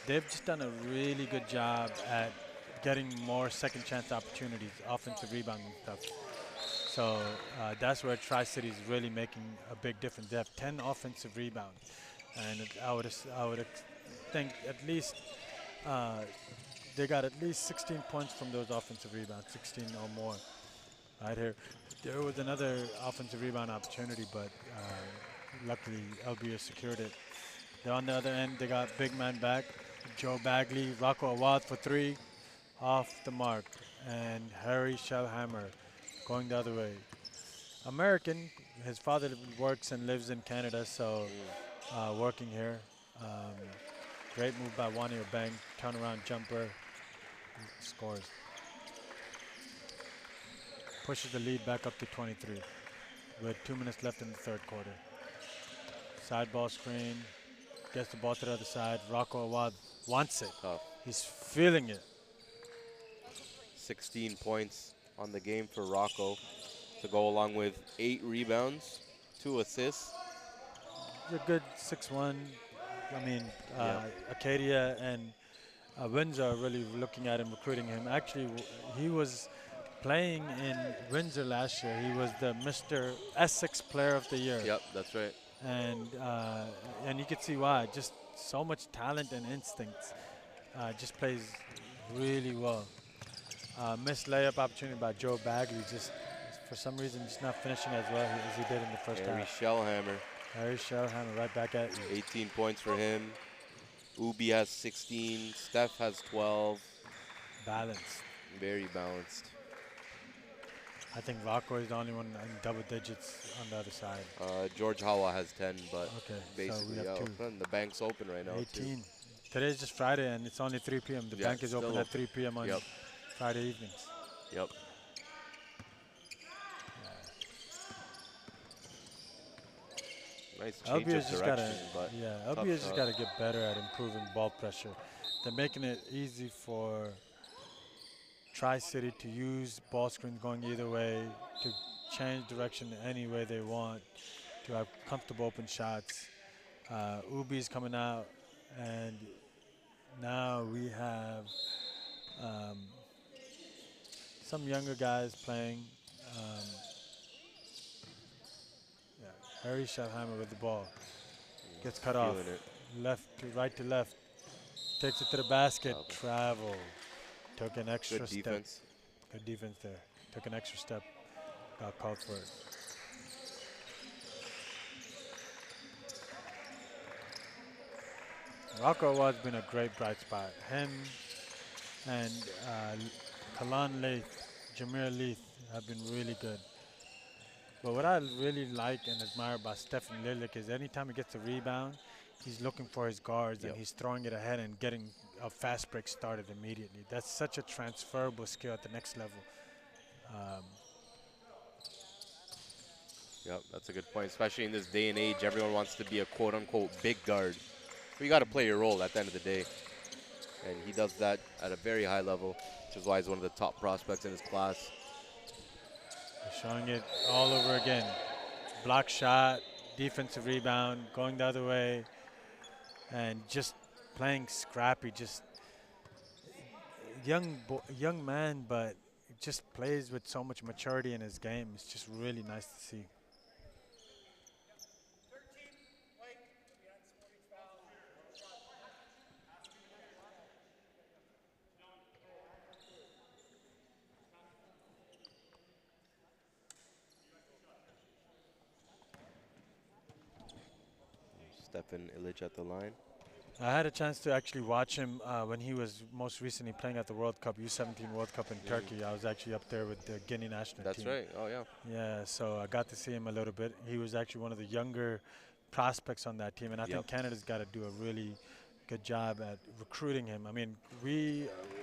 B: they've just done a really good job at getting more second chance opportunities, offensive rebounding stuff. So that's where Tri-City is really making a big difference. They have 10 offensive rebounds, and I would think at least they got at least 16 points from those offensive rebounds, 16 or more. Right here, there was another offensive rebound opportunity, but luckily LBA secured it. They're on the other end. They got big man back, Joe Bagley, Rocco Awad for three, off the mark, and Harry Shellhammer going the other way. American, his father works and lives in Canada, so working here. Great move by Wani Obeng, turnaround jumper, scores. Pushes the lead back up to 23 with 2 minutes left in the third quarter. Side ball screen, gets the ball to the other side. Rocco Awad wants it.
A: Tough.
B: He's feeling it.
A: 16 points on the game for Rocco to go along with 8 rebounds, 2 assists.
B: He's a good 6'1". I mean,
A: Yeah.
B: Acadia and Windsor are really looking at him, recruiting him. Actually, he was playing in Windsor last year. He was the Mr. Essex Player of the Year.
A: Yep, that's right.
B: And you can see why. Just so much talent and instincts. Just plays really well. Missed layup opportunity by Joe Bagley. Just for some reason, just not finishing as well as he did in the first
A: Harry
B: half.
A: Shellhammer,
B: Harry Shellhammer right back at you.
A: 18 points for him. Ubi has 16. Steph has 12.
B: Balanced.
A: Very balanced.
B: I think Rocco is the only one in double digits on the other side.
A: George Hawa has 10, but
B: Okay,
A: basically,
B: so we have two.
A: the bank's open right now,
B: 18.
A: too.
B: Today's just Friday, and it's only 3 p.m. The
A: Yeah,
B: bank is open
A: still
B: at 3 p.m. on
A: Yep.
B: Friday evenings.
A: Yep. Nice change
B: LBA's
A: of
B: just
A: direction, but
B: LBA's just
A: shot.
B: got to get better at improving ball pressure. They're making it easy for Tri-City to use ball screens going either way, to change direction any way they want, to have comfortable open shots. Ubi's coming out, and now we have some younger guys playing. Harry Shellhammer with the ball. Gets cut off.
A: Feeling it.
B: Left to right to left. Takes it to the basket.
A: Travel.
B: Travel. Took an extra
A: Good
B: step.
A: defense.
B: Good defense there. Took an extra step. Got called for it. Rocco has been a great bright spot. Him and Kalan Leith, Jameer Leith have been really good. But what I really like and admire about Stephen Lilick is anytime he gets a rebound, he's looking for his guards and he's throwing it ahead and getting a fast break started immediately. That's such a transferable skill at the next level.
A: Yep, that's a good point. Especially in this day and age, everyone wants to be a quote-unquote big guard. But you got to play your role at the end of the day. And he does that at a very high level, which is why he's one of the top prospects in his class.
B: Showing it all over again. block shot, defensive rebound, going the other way, and just playing scrappy. Just young man, but just plays with so much maturity in his game. It's just really nice to see.
A: Stefan Illich at the line.
B: I had a chance to actually watch him when he was most recently playing at the World Cup, U17 World Cup in Turkey. I was actually up there with the Guinea national team.
A: That's right. Oh, yeah.
B: Yeah, so I got to see him a little bit. He was actually one of the younger prospects on that team, and I think Canada's got to do a really good job at recruiting him. I mean,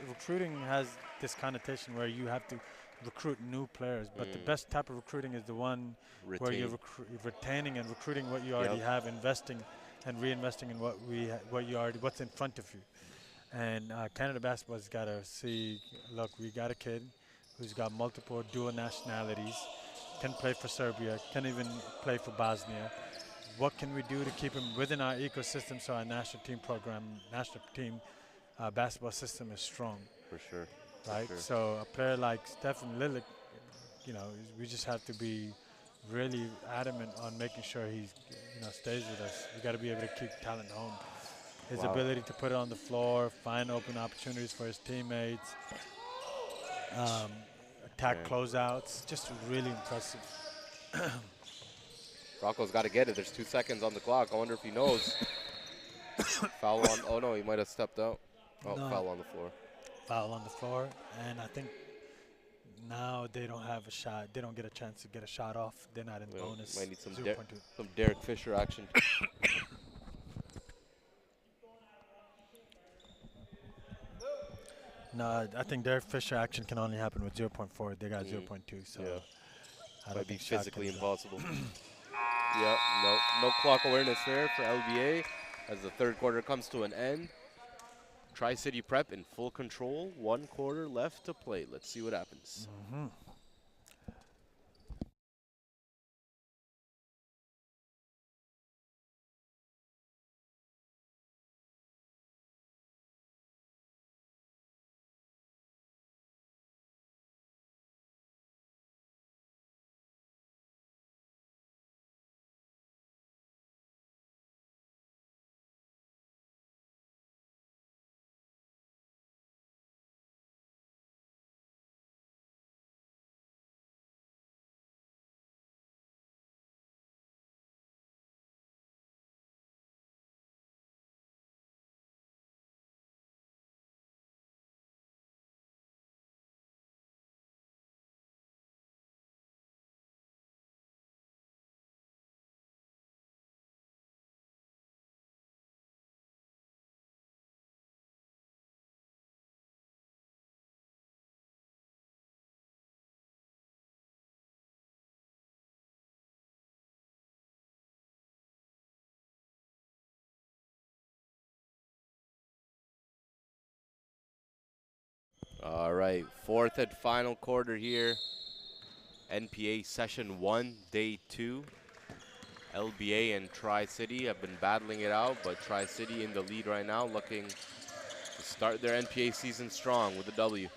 B: recruiting has this connotation where you have to recruit new players, but the best type of recruiting is the one where you're retaining and recruiting what you already have, investing and reinvesting in what's in front of you. And Canada basketball's got to see, look, we got a kid who's got multiple dual nationalities, can play for Serbia, can even play for Bosnia. What can we do to keep him within our ecosystem so our national team basketball system is strong?
A: For sure.
B: Right?
A: For sure.
B: So a player like Stefan Lilik, we just have to be really adamant on making sure he stays with us. We got to be able to keep talent home. His ability to put it on the floor, find open opportunities for his teammates, attack closeouts, just really impressive.
A: Rocco's got to get it. There's 2 seconds on the clock. I wonder if he knows. Foul on. Oh, no, he might have stepped out. Oh, no. Foul on the floor.
B: Foul on the floor. And I think now they don't have a shot. They don't get a chance to get a shot off. They're not in bonus.
A: Might need some Derek Fisher action.
B: No, I think Derek Fisher action can only happen with 0.4. They got 0.2, so I
A: might be physically impossible. No clock awareness there for LBA as the third quarter comes to an end. Tri-City Prep in full control. 1 quarter left to play. Let's see what happens. All right, fourth and final quarter here. NPA session 1, day 2. LBA and Tri-City have been battling it out, but Tri-City in the lead right now, looking to start their NPA season strong with a W.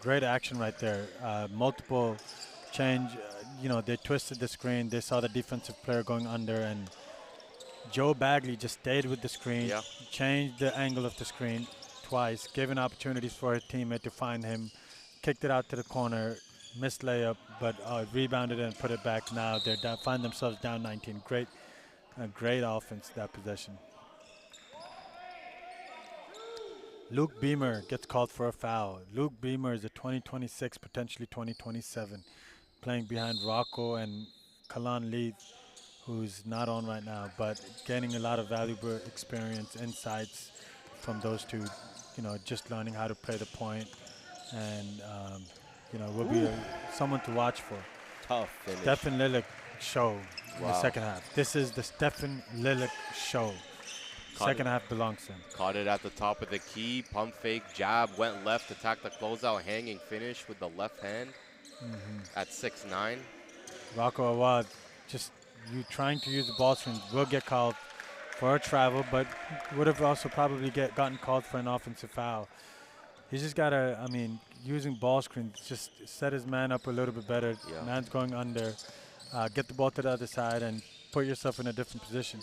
B: Great action right there. Multiple change. They twisted the screen. They saw the defensive player going under, and Joe Bagley just stayed with the screen, changed the angle of the screen twice, given opportunities for his teammate to find him, kicked it out to the corner, missed layup, but rebounded and put it back. Now they find themselves down 19. Great offense that possession. Luke Beamer gets called for a foul. Luke Beamer is a 2026, potentially 2027, playing behind Rocco and Kalan Lee, who's not on right now, but gaining a lot of valuable experience, insights from those two, just learning how to play the point, and, will be someone to watch for.
A: Tough finish.
B: Stefan Lilik show in the second half. This is the Stefan Lilik show. Second half belongs to him.
A: Caught it at the top of the key, pump fake, jab, went left, attacked the closeout, hanging finish with the left hand at 6'9".
B: Rocco Awad just you trying to use the ball screen will get called for a travel, but would have also probably gotten called for an offensive foul. He's just got to, I mean, using ball screens, just set his man up a little bit better.
A: Yeah.
B: Man's going under, get the ball to the other side and put yourself in a different position.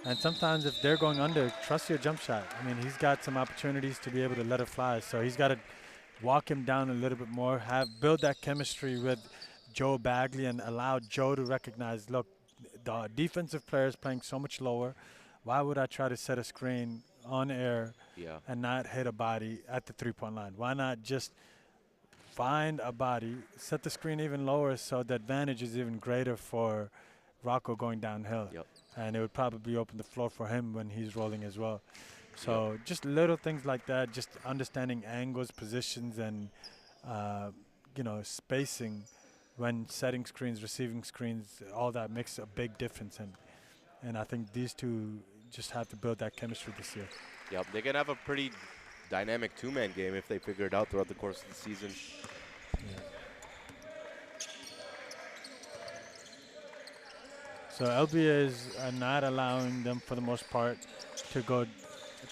B: And sometimes if they're going under, trust your jump shot. I mean, he's got some opportunities to be able to let it fly. So he's got to walk him down a little bit more, build that chemistry with Joe Bagley and allow Joe to recognize, look, the defensive player is playing so much lower. Why would I try to set a screen on air and not hit a body at the three-point line? Why not just find a body, set the screen even lower so the advantage is even greater for Rocco going downhill.
A: Yep.
B: And it would probably open the floor for him when he's rolling as well. So just little things like that, just understanding angles, positions, and spacing when setting screens, receiving screens, all that makes a big difference. And I think these two just have to build that chemistry this year.
A: Yep, they can have a pretty dynamic two-man game if they figure it out throughout the course of the season.
B: Yeah. So LBA is not allowing them, for the most part, to go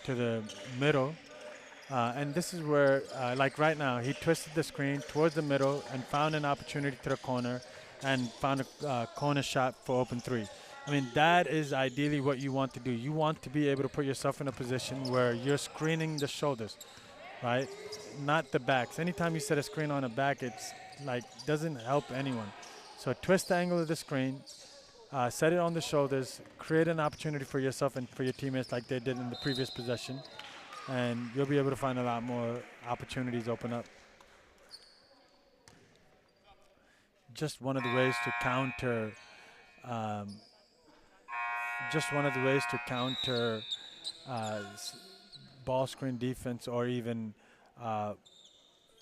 B: to the middle. And this is where, like right now, he twisted the screen towards the middle and found an opportunity to the corner and found a corner shot for open three. I mean, that is ideally what you want to do. You want to be able to put yourself in a position where you're screening the shoulders, right? Not the backs. Anytime you set a screen on a back, it's like doesn't help anyone. So twist the angle of the screen, set it on the shoulders, create an opportunity for yourself and for your teammates like they did in the previous possession, and you'll be able to find a lot more opportunities open up. Just one of the ways to counter ball screen defense or even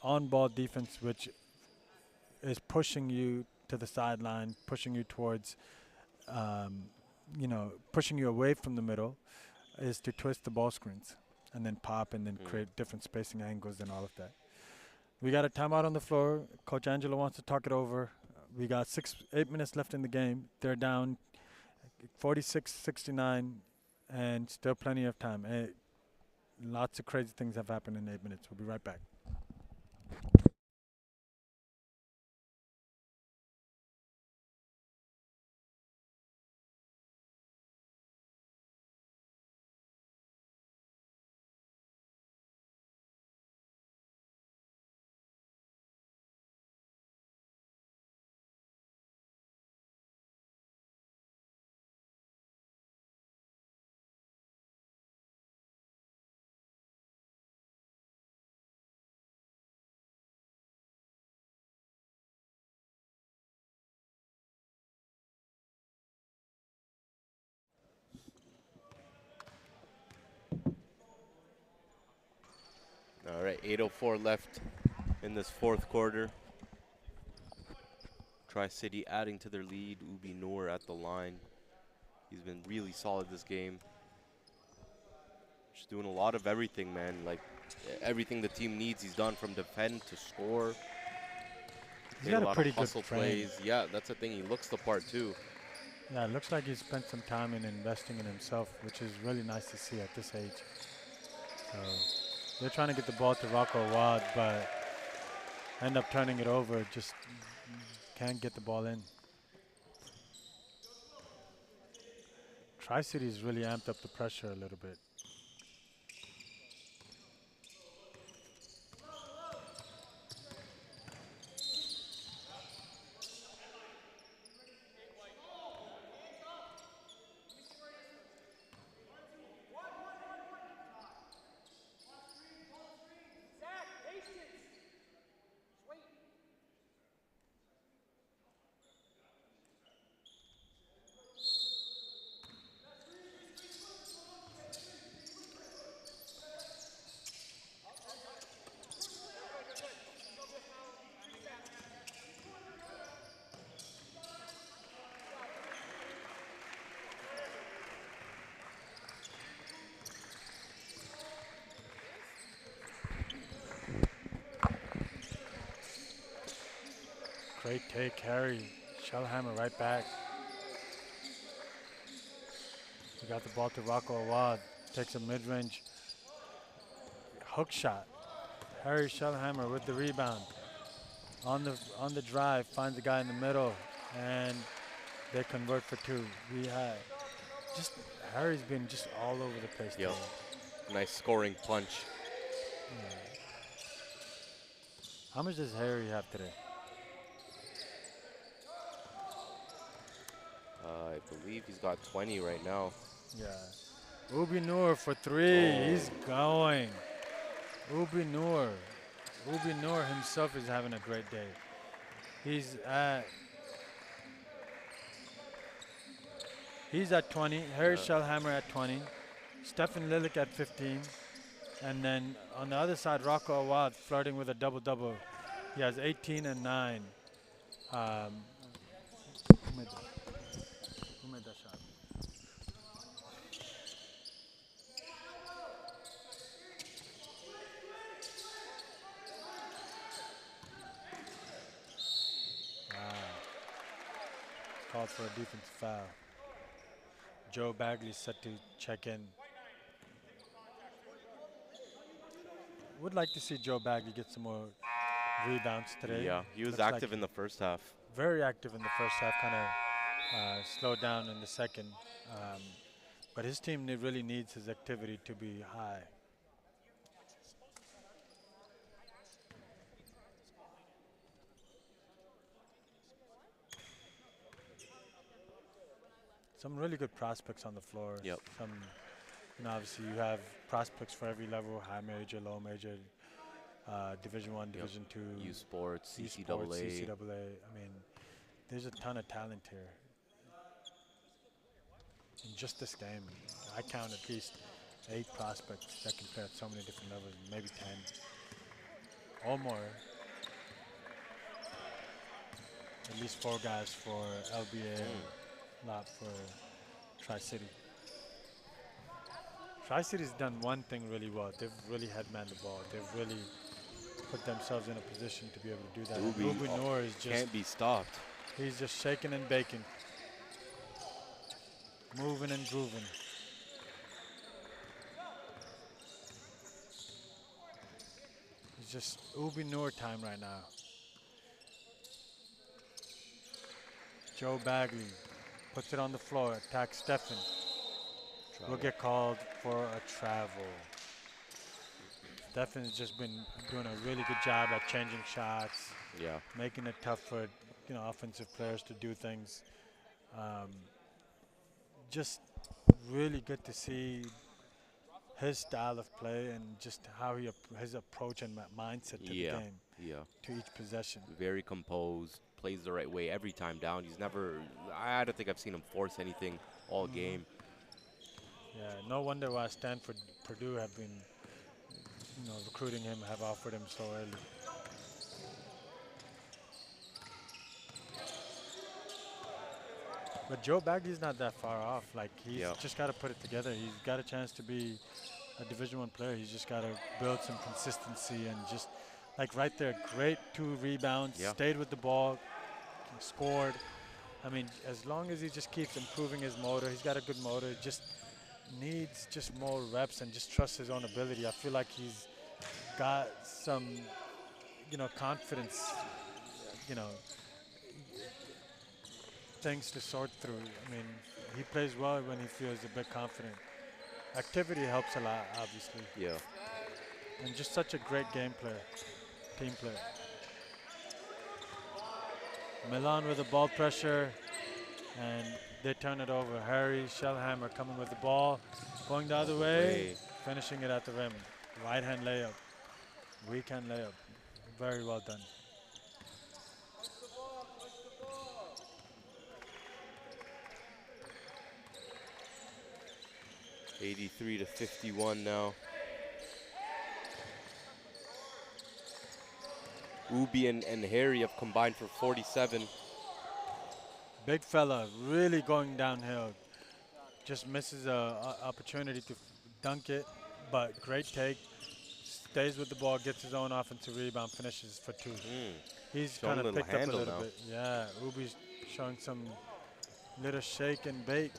B: on-ball defense, which is pushing you to the sideline, pushing you towards, pushing you away from the middle, is to twist the ball screens and then pop and then create different spacing angles and all of that. We got a timeout on the floor. Coach Angelo wants to talk it over. We got 8 minutes left in the game. They're down 46-69 and still plenty of time. Lots of crazy things have happened in 8 minutes. We'll be right back.
A: All right, 8:04 left in this fourth quarter. Tri-City adding to their lead. Ubi Noor at the line. He's been really solid this game. Just doing a lot of everything, man. Like everything the team needs, he's done, from defend to score.
B: He's got a pretty good
A: hustle
B: frame.
A: plays. Yeah, that's the thing. He looks the part too.
B: Yeah, it looks like he spent some time in investing in himself, which is really nice to see at this age. So they're trying to get the ball to Rocco Wad, but end up turning it over. Just can't get the ball in. Tri-City's really amped up the pressure a little bit. Great take, Harry. Shellhammer right back. got the ball to Rocco Awad. Takes a mid-range hook shot. Harry Shellhammer with the rebound. On the drive, finds the guy in the middle, and they convert for two. We had just Harry's been just all over the place.
A: Yep.
B: Today.
A: Nice scoring punch.
B: Yeah. How much does Harry have today?
A: I believe he's got 20 right now.
B: Yeah. Ubi Noor for three.
A: Oh.
B: He's going. Ubi Noor. Ubi Noor himself is having a great day. He's at 20. Harry Shellhammer at 20. Stefan Lilik at 15. And then on the other side, Rocco Awad flirting with a double-double. He has 18 and 9. Who made that shot? Called for a defensive foul. Joe Bagley set to check in. Would like to see Joe Bagley get some more rebounds today.
A: Yeah, he was
B: Looks
A: active
B: like
A: in the first half.
B: very active in the first half, kind of slowed down in the second. But his team really needs his activity to be high. Some really good prospects on the floor.
A: Yep.
B: Some, obviously you have prospects for every level: high major, low major, Division I, Division II,
A: U Sports,
B: CCAA.
A: CCAA.
B: I mean, there's a ton of talent here. In just this game, I count at least 8 prospects that can play at so many different levels, maybe 10 or more. At least 4 guys for LBA. A lot for Tri-City. Tri-City's done one thing really well. They've really headmanned the ball. They've really put themselves in a position to be able to do that. Ubi Noor is just
A: can't be stopped.
B: He's just shaking and baking, moving and grooving. It's just Ubi Noor time right now. Joe Bagley puts it on the floor, attacks Stefan. Will get called for a travel. Stefan's just been doing a really good job at changing shots, making it tough for offensive players to do things. Just really good to see his style of play and just how his approach and mindset to the game, to each possession.
A: Very composed, plays the right way every time down. He's never, I don't think I've seen him force anything all game.
B: Yeah, no wonder why Stanford, Purdue have been, recruiting him, have offered him so early. But Joe Bagley's not that far off. Like, he's just got to put it together. He's got a chance to be a Division I player. He's just got to build some consistency and just, like right there, great 2 rebounds, stayed with the ball, scored. I mean, as long as he just keeps improving his motor, he's got a good motor, just needs just more reps and just trust his own ability. I feel like he's got some, confidence, things to sort through. I mean, he plays well when he feels a bit confident. Activity helps a lot, obviously.
A: Yeah.
B: And just such a great game player, team player. Milan with the ball pressure, and they turn it over. Harry Shellhammer coming with the ball, going the other way, finishing it at the rim. Right hand layup, weak hand layup. Very well done. $83-51 now. Ubi and Harry have combined for 47. Big fella, really going downhill. Just misses a opportunity to dunk it, but great take. Stays with the ball, gets his own offensive rebound, finishes for 2. He's kind of picked up a little bit. Yeah, Ubi's showing some little shake and bake.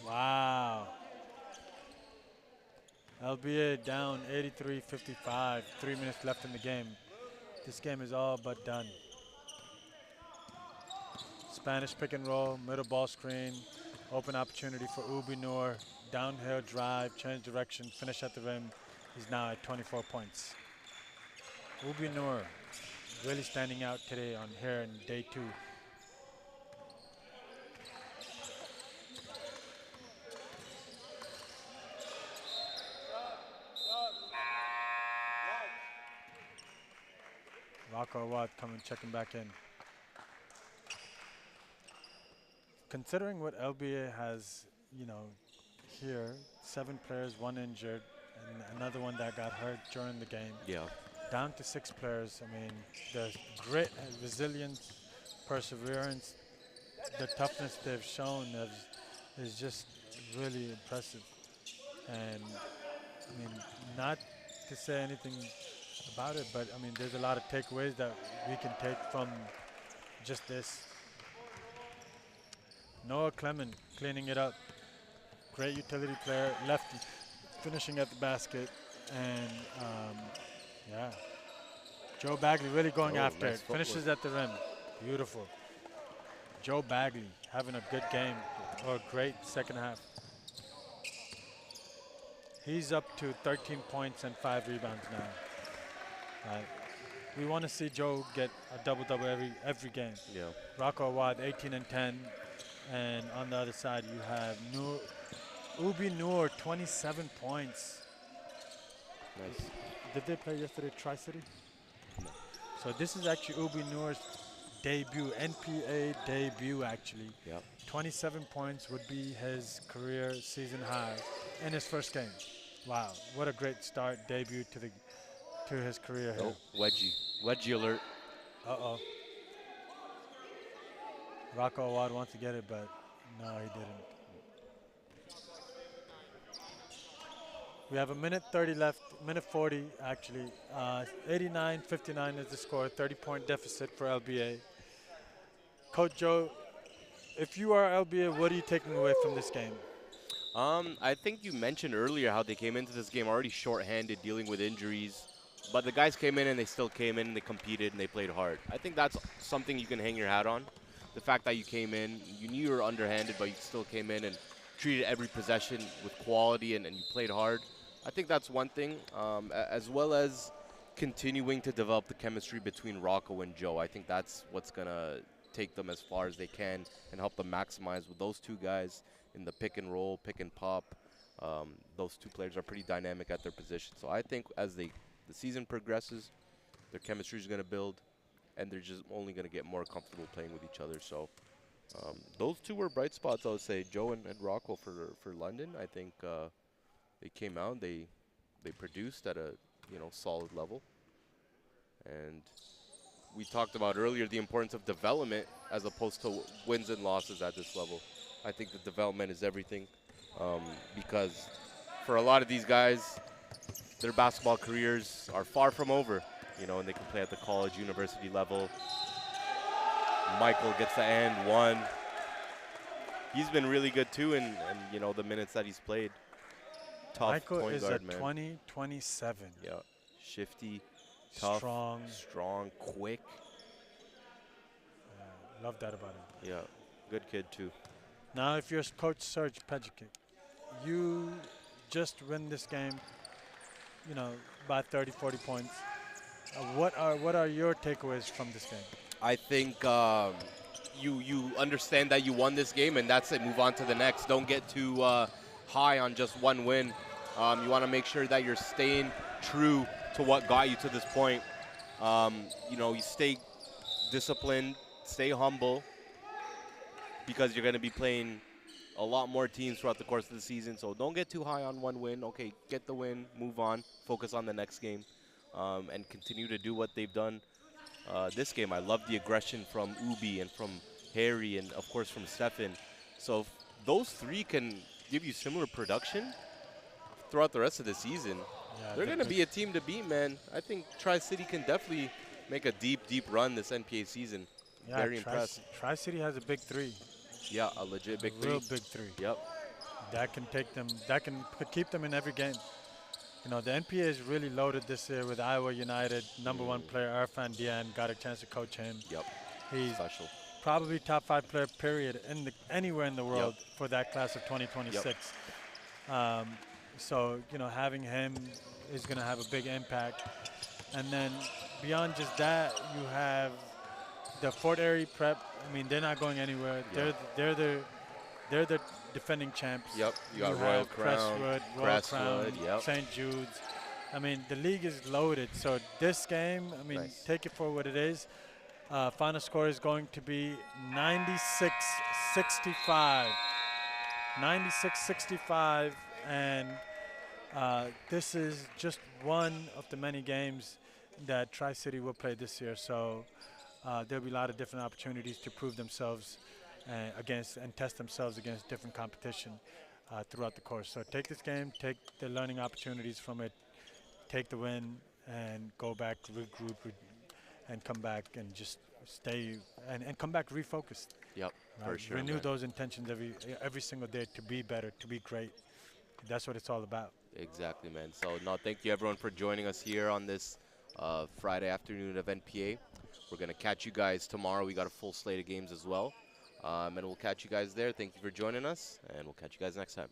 B: Wow. LBA down 83-55. 3 minutes left in the game. This game is all but done. Spanish pick and roll, middle ball screen, open opportunity for Ubi Noor. Downhill drive, change direction, finish at the rim. He's now at 24 points. Ubi Noor really standing out today on here in day 2. Rocco Awad coming, checking back in. Considering what LBA has, here, 7 players, 1 injured, and another one that got hurt during the game.
A: Yeah.
B: Down to 6 players. I mean, the grit, and resilience, perseverance, the toughness they've shown is just really impressive. And I mean, not to say anything about it, but I mean, there's a lot of takeaways that we can take from just this. Noah Clement cleaning it up. Great utility player, lefty, finishing at the basket. And yeah, Joe Bagley really going after
A: nice
B: it.
A: footwork.
B: Finishes at the rim. Beautiful. Joe Bagley having a good game, or a great second half. He's up to 13 points and 5 rebounds now. We want to see Joe get a double-double every game.
A: Yeah.
B: Rocco Awad, 18 and 10. And on the other side, you have Ubi Noor, 27 points.
A: Nice.
B: Did they play yesterday, Tri-City?
A: No.
B: So this is actually Ubi Noor's debut, NPA debut, actually.
A: Yeah.
B: 27 points would be his career season high in his first game. Wow, what a great start, debut to his career here.
A: Oh, wedgie alert.
B: Uh-oh. Rocco Awad wants to get it, but no, he didn't. We have a minute 30 left, minute 40 actually. 89-59 is the score, 30-point deficit for LBA. Coach Joe, if you are LBA, what are you taking away from this game?
A: I think you mentioned earlier how they came into this game already short-handed, dealing with injuries. But the guys came in and they still came in and they competed and they played hard. I think that's something you can hang your hat on. The fact that you came in, you knew you were underhanded, but you still came in and treated every possession with quality and you played hard. I think that's one thing, as well as continuing to develop the chemistry between Rocco and Joe. I think that's what's going to take them as far as they can and help them maximize with those two guys in the pick and roll, pick and pop. Those two players are pretty dynamic at their position. So I think as the season progresses, their chemistry is going to build, and they're just only going to get more comfortable playing with each other. So those two were bright spots, I would say, Joe and Rocco for London. I think they came out, they produced at a solid level. And we talked about earlier the importance of development as opposed to wins and losses at this level. I think the development is everything, because for a lot of these guys, their basketball careers are far from over, and they can play at the college, university level. Michael gets the and one. He's been really good too, and the minutes that he's played. Tough
B: Michael
A: point
B: is
A: guard,
B: a
A: man.
B: 20-27.
A: Yeah, shifty, tough, strong, quick.
B: Love that about him.
A: Yeah, good kid too.
B: Now, if you're Coach Serge Pejic, you just win this game, by 30, 40 points. What are your takeaways from this game?
A: I think you understand that you won this game, and that's it. Move on to the next. Don't get too high on just one win. You want to make sure that you're staying true to what got you to this point. You stay disciplined, stay humble, because you're going to be playing a lot more teams throughout the course of the season. So don't get too high on one win. Okay, get the win, move on, focus on the next game, and continue to do what they've done this game. I love the aggression from Ubi and from Harry and, of course, from Stefan. So if those three can give you similar production throughout the rest of the season, they're going to be a team to beat, man. I think Tri-City can definitely make a deep, deep run this NPA season.
B: Yeah,
A: Very impressed.
B: Tri-City has a big three.
A: Yeah, a legit big three.
B: Real big three.
A: Yep.
B: that can take them, that can keep them in every game. You know, the NPA is really loaded this year with Iowa United, number one player, Irfan Dian, got a chance to coach him.
A: Yep.
B: He's
A: Special.
B: probably top 5 player, period, anywhere in the world
A: Yep.
B: for that class of 2026. So, you know, having him is going to have a big impact. And then beyond just that, you have the Fort Erie Prep. I mean, they're not going anywhere.
A: Yeah.
B: They're the defending champs.
A: Yep. You got
B: have
A: Royal Crown,
B: Royal Crown,
A: yep.
B: St. Jude's. I mean, the league is loaded. So this game, I mean,
A: Nice.
B: take it for what it is. Final score is going to be 96-65. 96-65, and this is just one of the many games that Tri-City will play this year. So there'll be a lot of different opportunities to prove themselves and test themselves against different competition throughout the course. So take this game, take the learning opportunities from it, take the win, and go back, regroup, and come back and just stay and come back refocused.
A: Yep. For sure.
B: Renew
A: Man.
B: those intentions every single day to be better, to be great. That's what it's all about.
A: Exactly, man. So, no, thank you everyone for joining us here on this Friday afternoon of NPA. We're going to catch you guys tomorrow. We got a full slate of games as well. And we'll catch you guys there. Thank you for joining us, and we'll catch you guys next time.